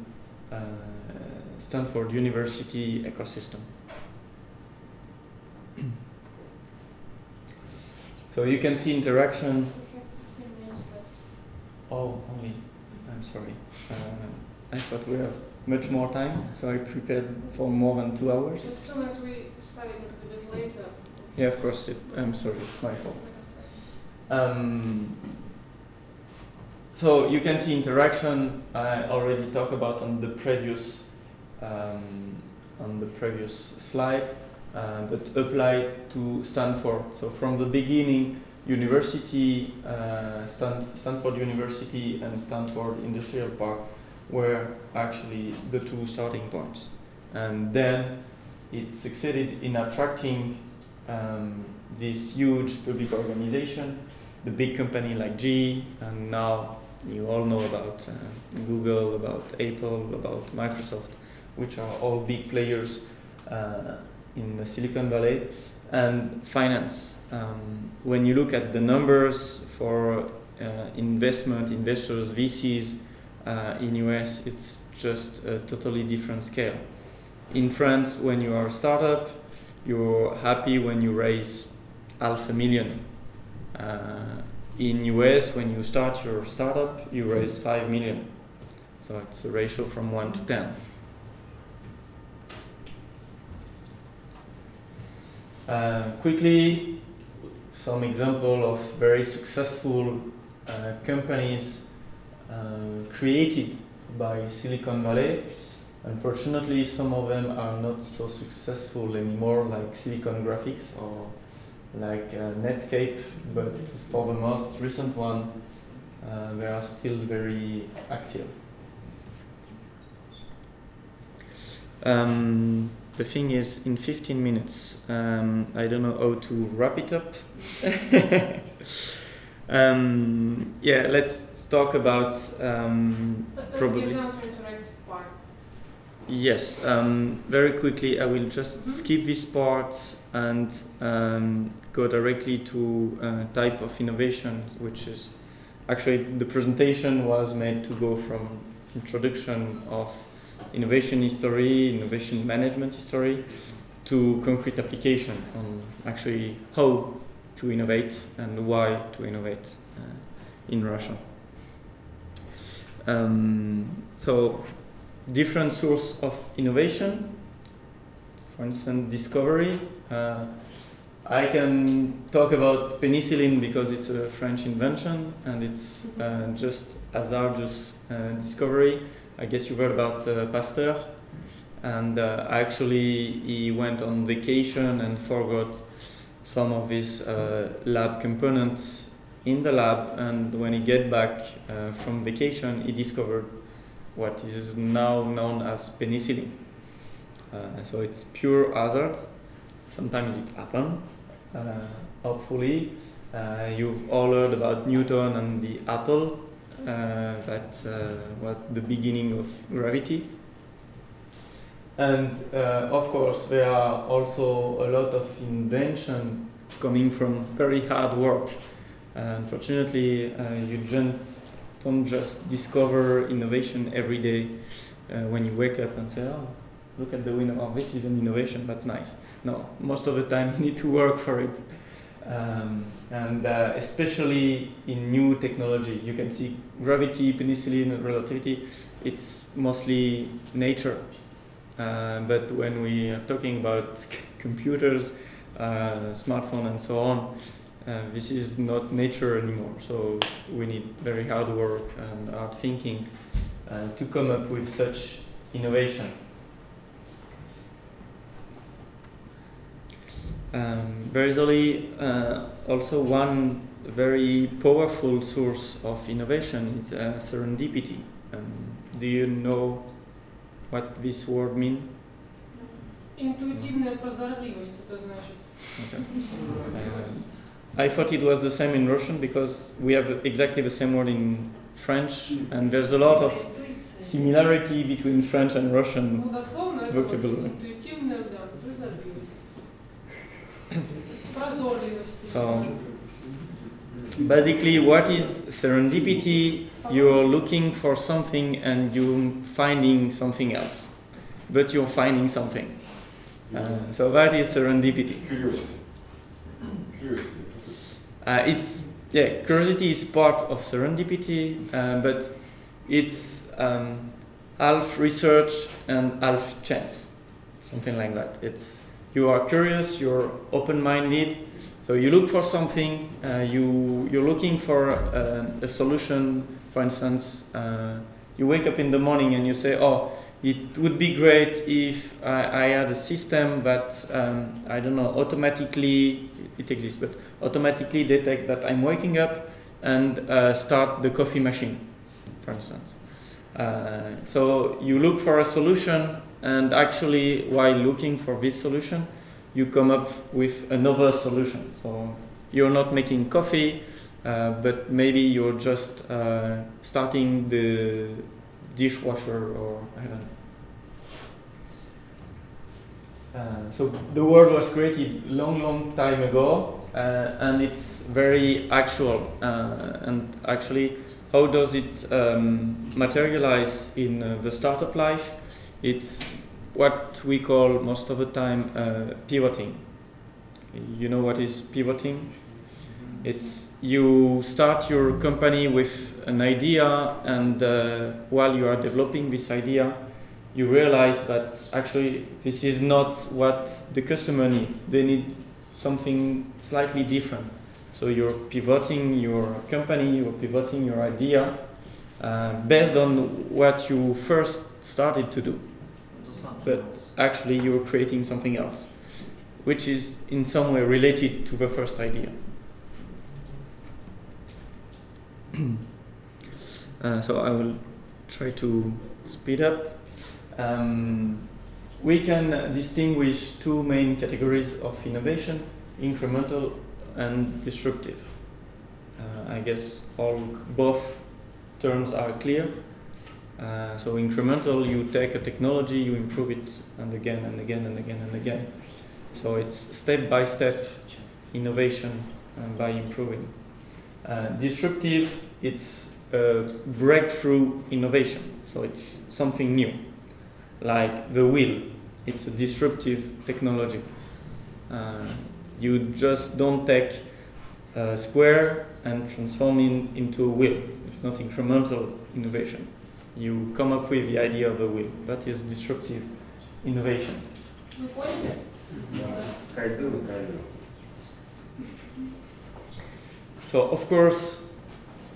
Stanford University ecosystem. So you can see interaction. Oh, only. I'm sorry. I thought we have much more time, so I prepared for more than 2 hours. As soon as we started a bit later. Yeah, of course. I'm sorry, it's my fault. So you can see interaction. I already talked about on the previous slide, but applied to Stanford. So from the beginning, university, Stanford University and Stanford Industrial Park were actually the two starting points, and then it succeeded in attracting this huge public organization, the big company like GE, and now you all know about Google, about Apple, about Microsoft, which are all big players in the Silicon Valley. And finance. When you look at the numbers for investors, VCs in US, it's just a totally different scale. In France, when you are a startup, you're happy when you raise $500,000. In US, when you start your startup, you raise 5 million. So it's a ratio from 1 to 10. Quickly, some example of very successful companies created by Silicon Valley. Unfortunately, some of them are not so successful anymore, like Silicon Graphics or like Netscape, but for the most recent one, they are still very active. The thing is, in 15 minutes, I don't know how to wrap it up. Yeah, let's talk about probably. Yes, very quickly, I will just skip this part and go directly to type of innovation, which is actually the presentation was made to go from introduction of innovation history, innovation management history, to concrete application on actually how to innovate and why to innovate in Russia. So different source of innovation, for instance, discovery. I can talk about penicillin because it's a French invention and it's just hazardous discovery. I guess you heard about Pasteur, and actually he went on vacation and forgot some of his lab components in the lab, and when he get back from vacation, he discovered what is now known as penicillin. So it's pure hazard. Sometimes it happens. Hopefully, you've all heard about Newton and the apple. that was the beginning of gravity. And of course, there are also a lot of invention coming from very hard work. Unfortunately, you don't just discover innovation every day when you wake up and say, oh, look at the window, oh, this is an innovation, that's nice. No, most of the time you need to work for it. And especially in new technology, you can see gravity, penicillin, relativity, it's mostly nature. But when we are talking about computers, smartphone and so on, this is not nature anymore. So we need very hard work and hard thinking to come up with such innovation. There is only also one very powerful source of innovation is serendipity. Do you know what this word means? Интуитивная прозорливость, это значит. Okay. I thought it was the same in Russian because we have exactly the same word in French, and there's a lot of similarity between French and Russian Ну, дословно, это vocabulary. интуитивная, да, прозорливость. Прозорливость. So basically, what is serendipity? You're looking for something and you're finding something else, but you're finding something. So that is serendipity. Curiosity is part of serendipity, but it's half research and half chance, something like that. It's you are curious, you're open-minded, so you look for something. You're looking for a solution. For instance, you wake up in the morning and you say, "Oh, it would be great if I had a system that I don't know, automatically it exists, but automatically detect that I'm waking up and start the coffee machine," for instance. So you look for a solution, and actually, while looking for this solution, you come up with another solution. So you're not making coffee, but maybe you're just starting the dishwasher, or I don't know. So the world was created long time ago, and it's very actual. And actually, how does it materialize in the startup life? It's what we call most of the time pivoting. You know what is pivoting? It's you start your company with an idea, and while you are developing this idea, you realize that actually this is not what the customer needs. They need something slightly different. So you're pivoting your company, you're pivoting your idea based on what you first started to do. But actually you're creating something else, which is in some way related to the first idea. So I will try to speed up. We can distinguish two main categories of innovation: incremental and disruptive. I guess both terms are clear. So incremental, you take a technology, you improve it, and again and again and again and again. So it's step-by-step innovation by improving. Disruptive, it's a breakthrough innovation. So it's something new, like the wheel. It's a disruptive technology. You just don't take a square and transform it into a wheel. It's not incremental innovation. You come up with the idea of the wheel. That is disruptive innovation. Вы поняли? So of course,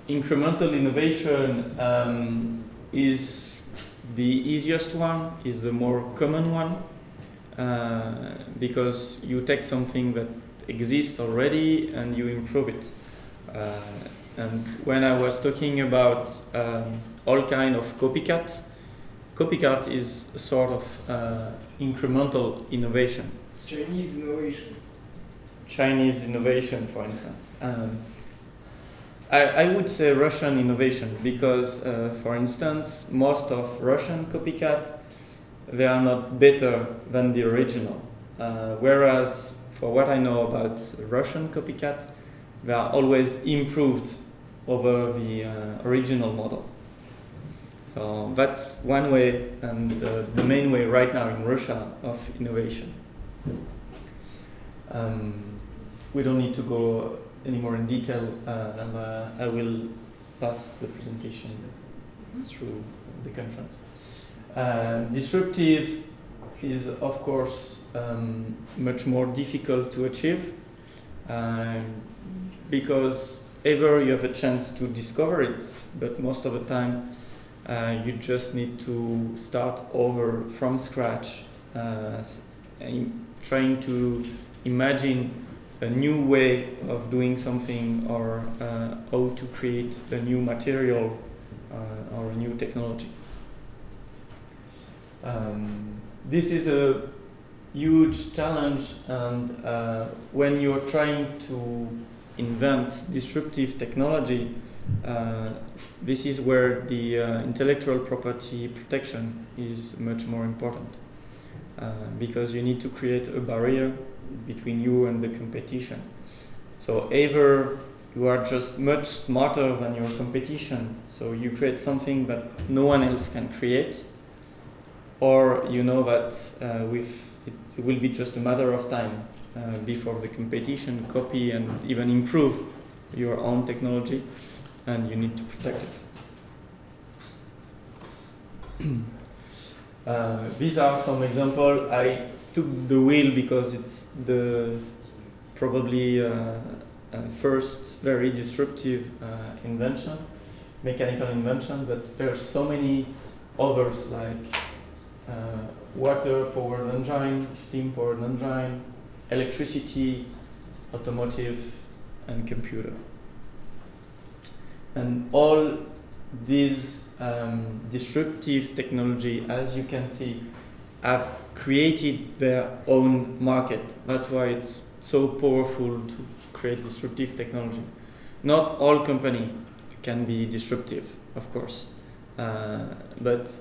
incremental innovation is the easiest one, is the more common one, because you take something that exists already and you improve it. And when I was talking about all kind of copycat is a sort of incremental innovation. Chinese innovation. Chinese innovation, for instance. I would say Russian innovation because, for instance, most of Russian copycat, they are not better than the original. Whereas, for what I know about Russian copycat, they are always improved over the original model. So that's one way, and the main way right now in Russia of innovation. We don't need to go any more in detail, and I will pass the presentation through the conference. Disruptive is, of course, much more difficult to achieve because either you have a chance to discover it, but most of the time you just need to start over from scratch, trying to imagine a new way of doing something, or how to create a new material or a new technology. This is a huge challenge, and when you're trying to invent disruptive technology, this is where the intellectual property protection is much more important, because you need to create a barrier between you and the competition. So either you are just much smarter than your competition, so you create something that no one else can create, or you know that it will be just a matter of time before the competition copy and even improve your own technology, and you need to protect it. These are some examples. I took the wheel because it's the probably first very disruptive invention, mechanical invention, but there are so many others like water-powered engine, steam-powered engine, electricity, automotive, and computer. And all these disruptive technology, as you can see, have created their own market. That's why it's so powerful to create disruptive technology. Not all companies can be disruptive, of course, but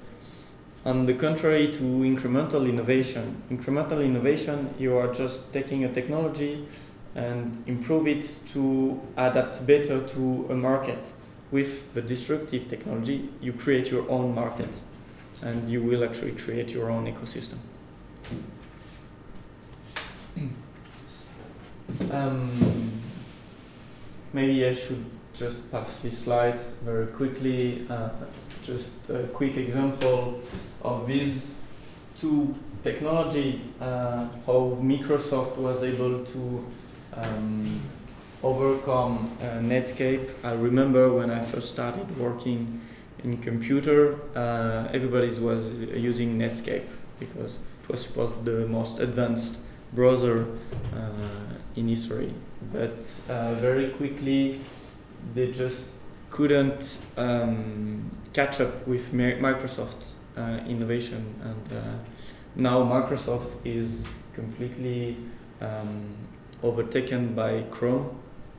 on the contrary to incremental innovation, you are just taking a technology and improve it to adapt better to a market. With the disruptive technology, you create your own market, and you will actually create your own ecosystem. Maybe I should just pass this slide very quickly. Just a quick example of these two technology, how Microsoft was able to overcome Netscape. I remember when I first started working in computer, everybody was using Netscape because it was supposed the most advanced browser in history. But very quickly, they just couldn't catch up with Microsoft innovation, and now Microsoft is completely overtaken by Chrome.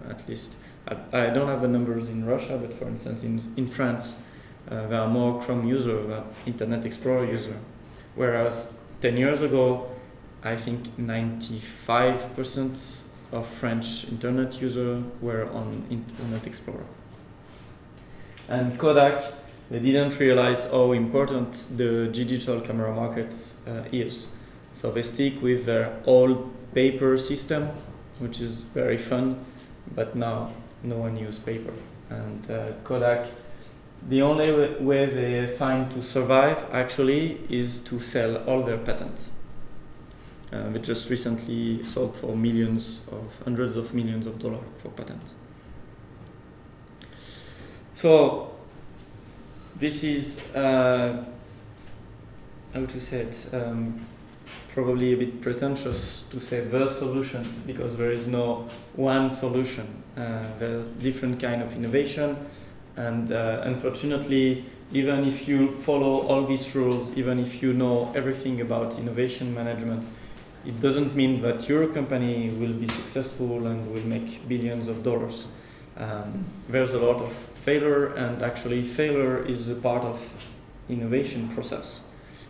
At least I don't have the numbers in Russia, but for instance in France there are more Chrome users than Internet Explorer users, whereas 10 years ago I think 95% of French internet users were on Internet Explorer. And Kodak, they didn't realize how important the digital camera market is. So they stick with their old paper system, which is very fun, but now no one uses paper. And Kodak, the only way they find to survive actually is to sell all their patents. They just recently sold for hundreds of millions of dollars for patents. So this is, how to say it, probably a bit pretentious to say the solution, because there is no one solution. There are different kinds of innovation, and unfortunately, even if you follow all these rules, even if you know everything about innovation management, it doesn't mean that your company will be successful and will make billions of dollars. There's a lot of failure, and actually failure is a part of innovation process.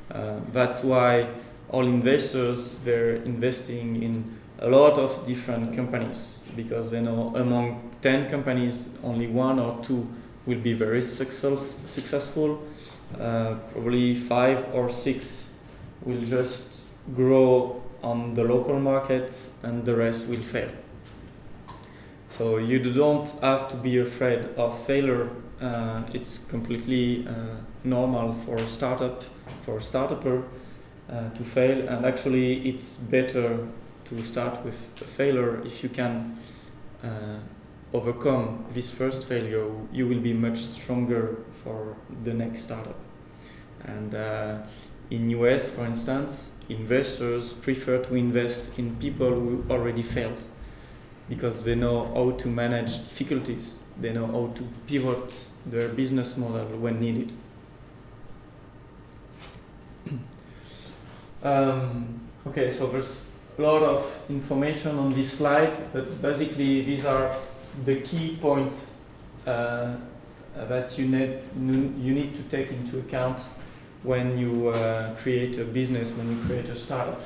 That's why all investors, they're investing in a lot of different companies, because they know among 10 companies, only 1 or 2 will be very successful. Probably 5 or 6 will just grow on the local market, and the rest will fail. So you don't have to be afraid of failure. It's completely normal for a startupper to fail, and actually it's better to start with a failure. If you can overcome this first failure, you will be much stronger for the next startup. And in US, for instance, investors prefer to invest in people who already failed, because they know how to manage difficulties, they know how to pivot their business model when needed. Okay, so there's a lot of information on this slide, but basically these are the key points that you need to take into account when you create a business, when you create a startup.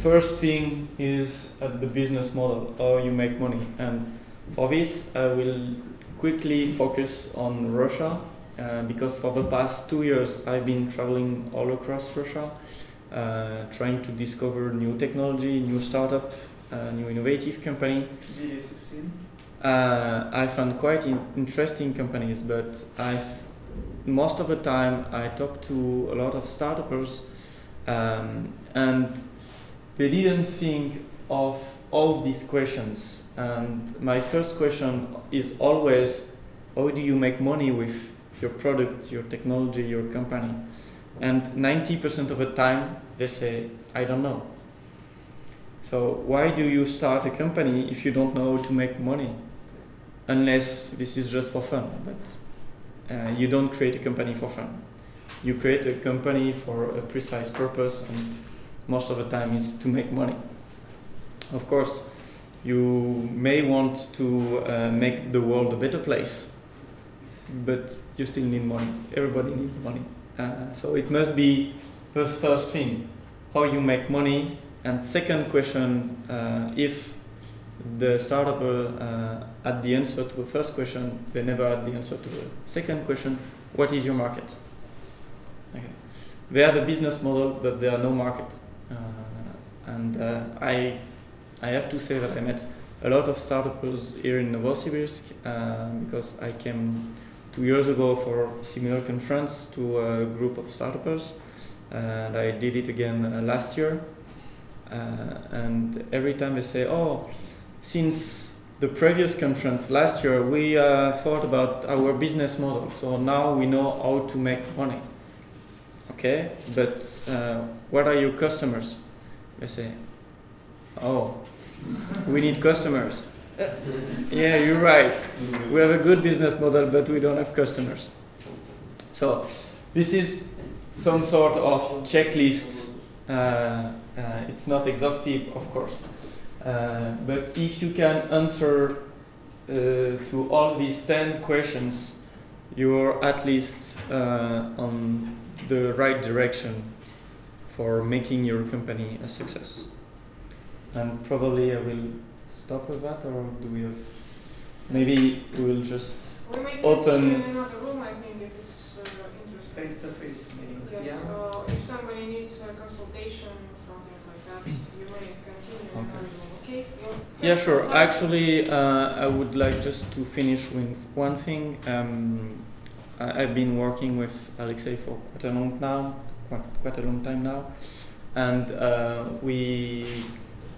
First thing is the business model, how you make money. And for this, I will quickly focus on Russia, because for the past 2 years, I've been traveling all across Russia, trying to discover new technology, new startup, new innovative company. Did you succeed? I found quite interesting companies, but most of the time I talked to a lot of startuppers, and they didn't think of all these questions. And my first question is always, how do you make money with your product, your technology, your company? And 90% of the time they say, I don't know. So why do you start a company if you don't know how to make money? Unless this is just for fun. But you don't create a company for fun. You create a company for a precise purpose, and most of the time is to make money. Of course, you may want to make the world a better place, but you still need money. Everybody needs money. So it must be first thing, how you make money. And second question, if the startup had the answer to the first question, they never had the answer to the second question, what is your market? Okay. They have a business model, but there are no market. And I have to say that I met a lot of startups here in Novosibirsk, because I came 2 years ago for a similar conference to a group of startups, and I did it again last year. And every time they say, oh, since the previous conference last year, we thought about our business model, so now we know how to make money. Okay, but what are your customers? They say, oh, we need customers. Yeah, you're right. We have a good business model, but we don't have customers. So this is some sort of checklist. It's not exhaustive, of course. But if you can answer to all these 10 questions, you're at least on the right direction for making your company a success. And probably I will stop with that, or do we have, maybe we will just open in another room, I think, if it's interesting. Face-to-face meetings, Yes, yeah. so if somebody needs a consultation or something like that, you may continue in another room, okay? Yeah, sure. Actually, I would like just to finish with one thing. I've been working with Alexei for quite a long time now, and we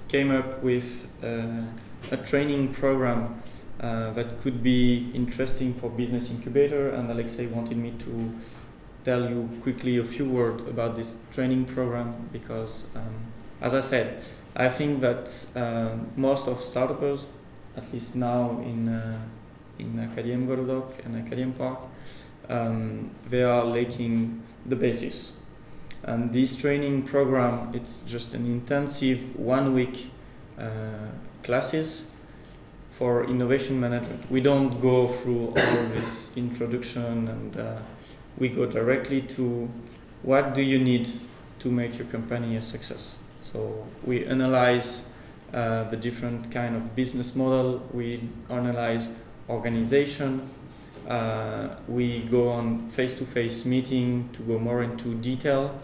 came up with a training program that could be interesting for Business Incubator, and Alexei wanted me to tell you quickly a few words about this training program, because as I said, I think that most of startups, at least now in Akademparka and Akademparka, they are lacking the basis. And this training program, it's just an intensive 1 week classes for innovation management. We don't go through all this introduction, and we go directly to what do you need to make your company a success. So we analyze the different kind of business model, we analyze organization, we go on face-to-face meeting to go more into detail.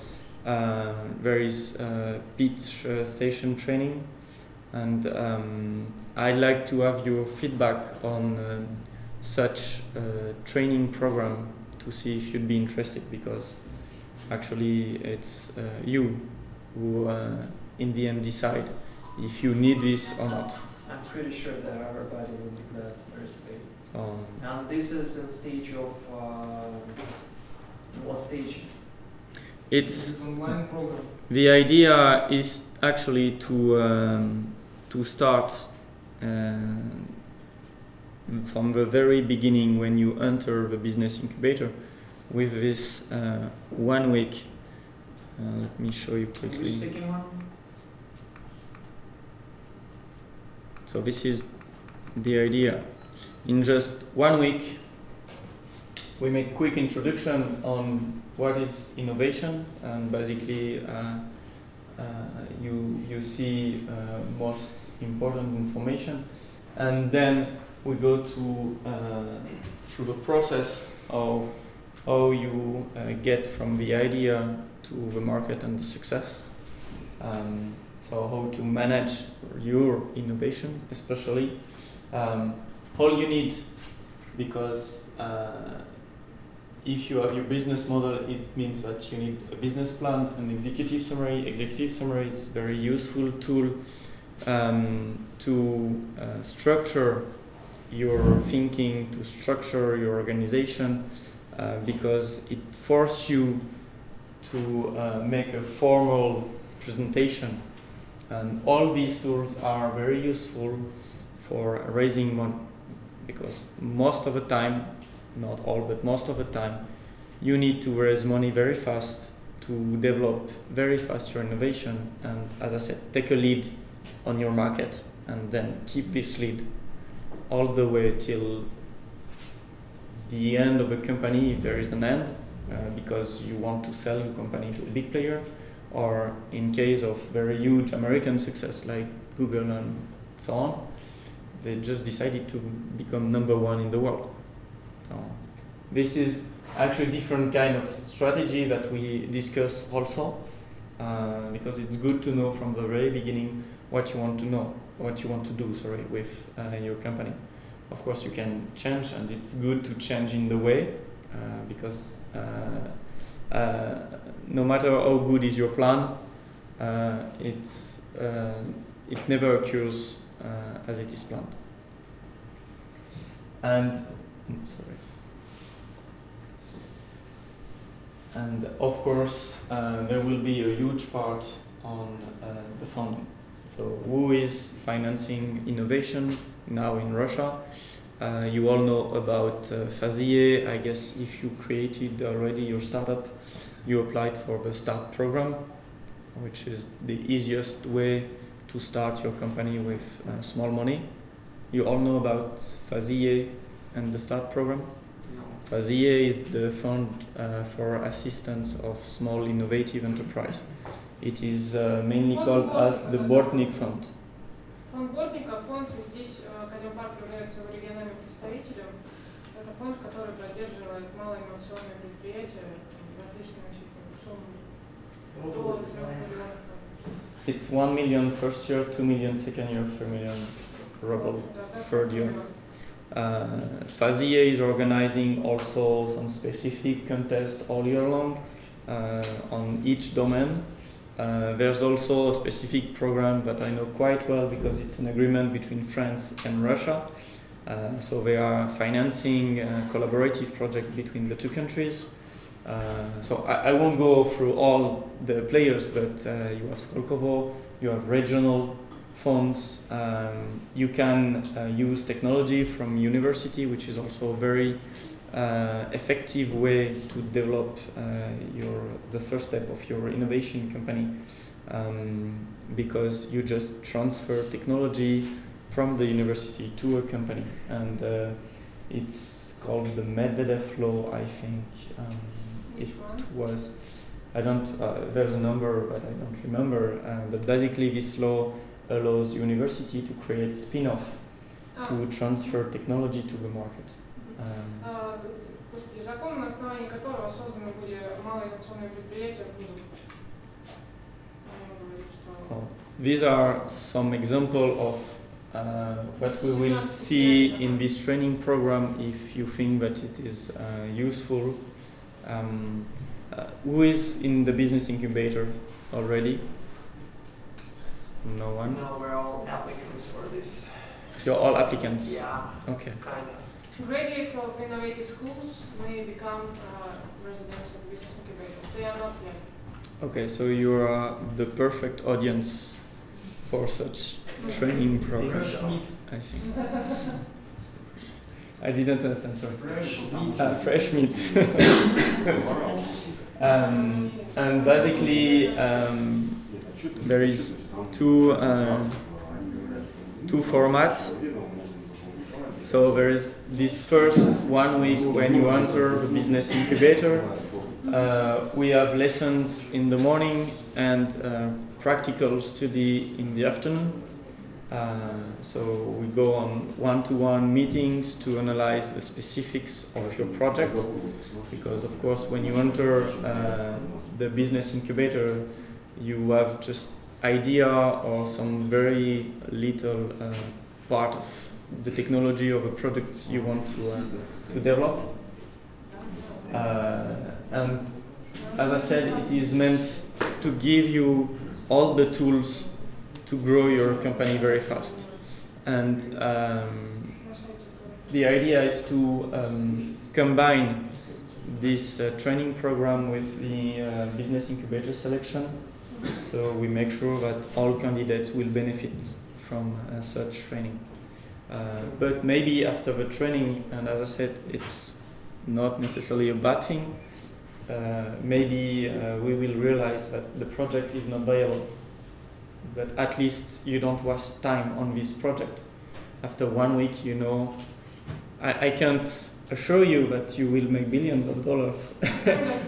There is pitch station training, and I'd like to have your feedback on such training program to see if you'd be interested, because actually it's you who in the end decide if you need this or not. I'm pretty sure that everybody will be glad to participate. And this is in stage of what stage? It's online program. the idea is actually to start from the very beginning when you enter the business incubator with this 1 week. Let me show you Are you quickly. speaking one? So this is the idea. In just 1 week, we make quick introduction on what is innovation, and basically you see most important information, and then we go to through the process of how you get from the idea to the market and the success. So how to manage your innovation, especially. All you need, because if you have your business model, it means that you need a business plan, an executive summary. Executive summary is a very useful tool to structure your thinking, to structure your organization, because it forces you to make a formal presentation. And all these tools are very useful for raising money, because most of the time, not all, but most of the time, you need to raise money very fast to develop very fast your innovation, and as I said, take a lead on your market and then keep this lead all the way till the end of the company, if there is an end, because you want to sell your company to a big player, or in case of very huge American success like Google and so on, they just decided to become #1 in the world. So this is actually a different kind of strategy that we discuss also, because it's good to know from the very beginning what you want to know, what you want to do, with your company. Of course, you can change, and it's good to change in the way, because no matter how good is your plan, it never occurs as it is planned. And and of course, there will be a huge part on the funding. So who is financing innovation now in Russia? You all know about Fazier. I guess if you created already your startup, you applied for the START program, which is the easiest way to start your company with small money. You all know about Fazier and the START program? No. Fazier is the fund for assistance of small innovative enterprise. It is mainly called as the Bortnik Fund. Фонд Бортника, фонд здесь Академпарк является его региональным представителем. Это фонд, который поддерживает малые инновационные предприятия различными суммами. До 3 миллионов. It's 1 million first year, 2 million second year, 3 million ruble third year. Fazier is organizing also some specific contests all year long on each domain. There's also a specific program that I know quite well because it's an agreement between France and Russia. So they are financing a collaborative project between the two countries. So I won't go through all the players, but you have Skolkovo, you have regional funds. You can use technology from university, which is also a very effective way to develop the first step of your innovation company, because you just transfer technology from the university to a company, and it's called the Medvedev law, I think. Which one? Was, I don't, there's a number, but I don't remember, but basically this law allows university to create spin-off to transfer technology to the market. Господи, закон, на основании которого созданы были малые инновационные предприятия в вузах. So these are some examples of what we will see in this training program if you think that it is useful. Who is in the business incubator already? No one? No, we're all applicants for this. You're all applicants? Yeah. Okay. Kind of. Graduates of innovative schools may become residents of business incubators. They are not yet. Okay, so you are the perfect audience for such training program, I think. I didn't understand, sorry. Fresh meat. And basically, there is two formats. So there is this first 1 week when you enter the business incubator. We have lessons in the morning and practical study in the afternoon. So we go on one-to-one meetings to analyze the specifics of your project, because of course when you enter the business incubator you have just idea or some very little part of the technology of a product you want to develop. And as I said, it is meant to give you all the tools to grow your company very fast. And the idea is to combine this training program with the business incubator selection. So we make sure that all candidates will benefit from such training. But maybe after the training, and as I said, it's not necessarily a bad thing, maybe we will realize that the project is not viable, but at least you don't waste time on this project. After 1 week, you know, I can't assure you that you will make billions of dollars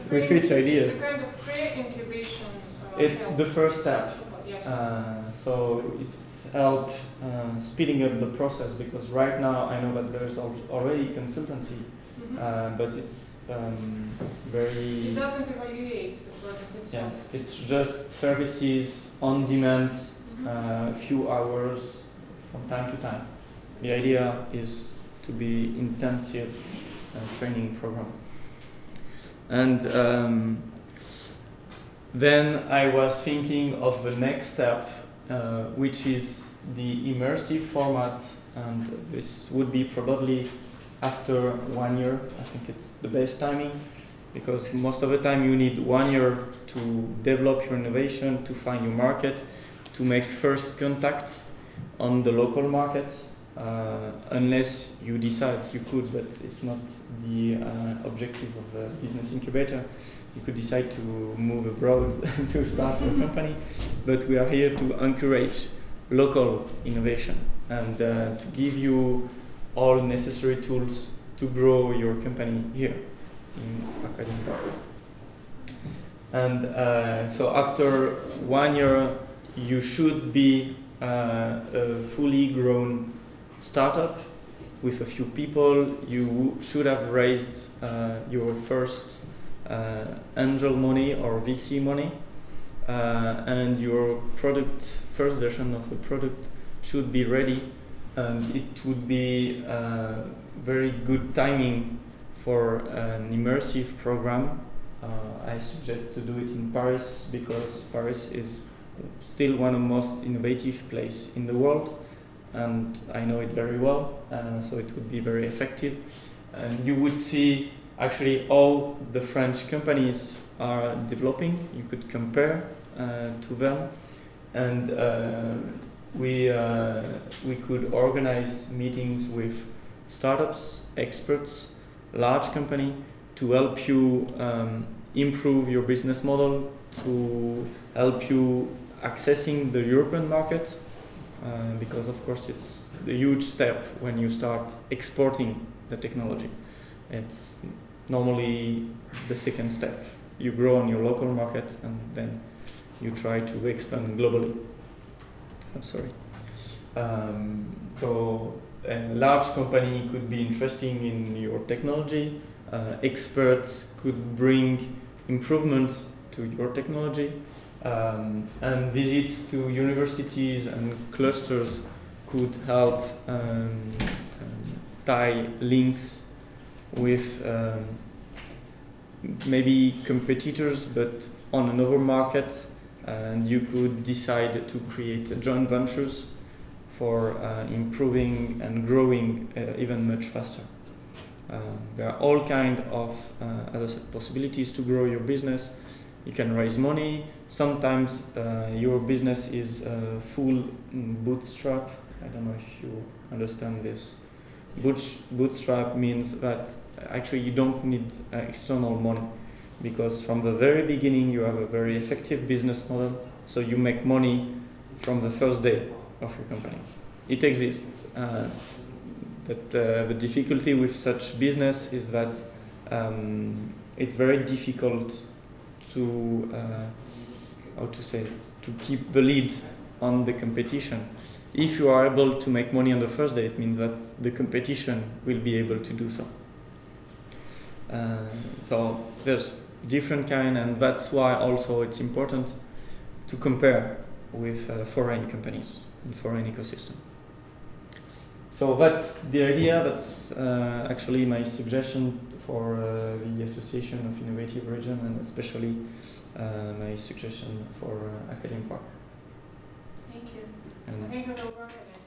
with each idea. It's a kind of pre-incubation. It's the first step. Yes. So it helps speeding up the process, because right now I know that there's already consultancy, but it's very... It doesn't evaluate the project itself. Yes, it's just services on demand, a few hours from time to time. The idea is to be intensive training program. And then I was thinking of the next step, which is the immersive format, and this would be probably after 1 year. I think it's the best timing, because most of the time you need 1 year to develop your innovation, to find your market, to make first contact on the local market, unless you decide you could, but it's not the objective of a business incubator. You could decide to move abroad to start your company, but we are here to encourage local innovation and to give you all necessary tools to grow your company here in Akademparka. And so after 1 year, you should be a fully grown startup with a few people. You should have raised your first angel money or VC money, and your product, first version of the product, should be ready. And it would be very good timing for an immersive program. I suggest to do it in Paris, because Paris is still one of the most innovative places in the world, and I know it very well, so it would be very effective. And you would see actually all the French companies are developing. You could compare to them, and we could organize meetings with startups, experts, large company, to help you improve your business model, to help you accessing the European market, because of course it's a huge step when you start exporting the technology. It's normally the second step. You grow on your local market and then you try to expand globally. I'm sorry. So a large company could be interesting in your technology. Experts could bring improvements to your technology. And visits to universities and clusters could help tie links with maybe competitors but on another market, and you could decide to create joint ventures for improving and growing even much faster. There are all kinds of, as I said, possibilities to grow your business. You can raise money. Sometimes your business is full bootstrap. I don't know if you understand this. Bootstrap means that actually you don't need external money, because from the very beginning you have a very effective business model, so you make money from the first day of your company. It exists. But the difficulty with such business is that it's very difficult to to keep the lead on the competition. If you are able to make money on the first day, it means that the competition will be able to do so. So there's different kind, and that's why also it's important to compare with foreign companies and foreign ecosystem. So that's the idea. That's actually my suggestion for the Association of Innovative Region, and especially my suggestion for Akademparka. Thank you. And I think we will work on it.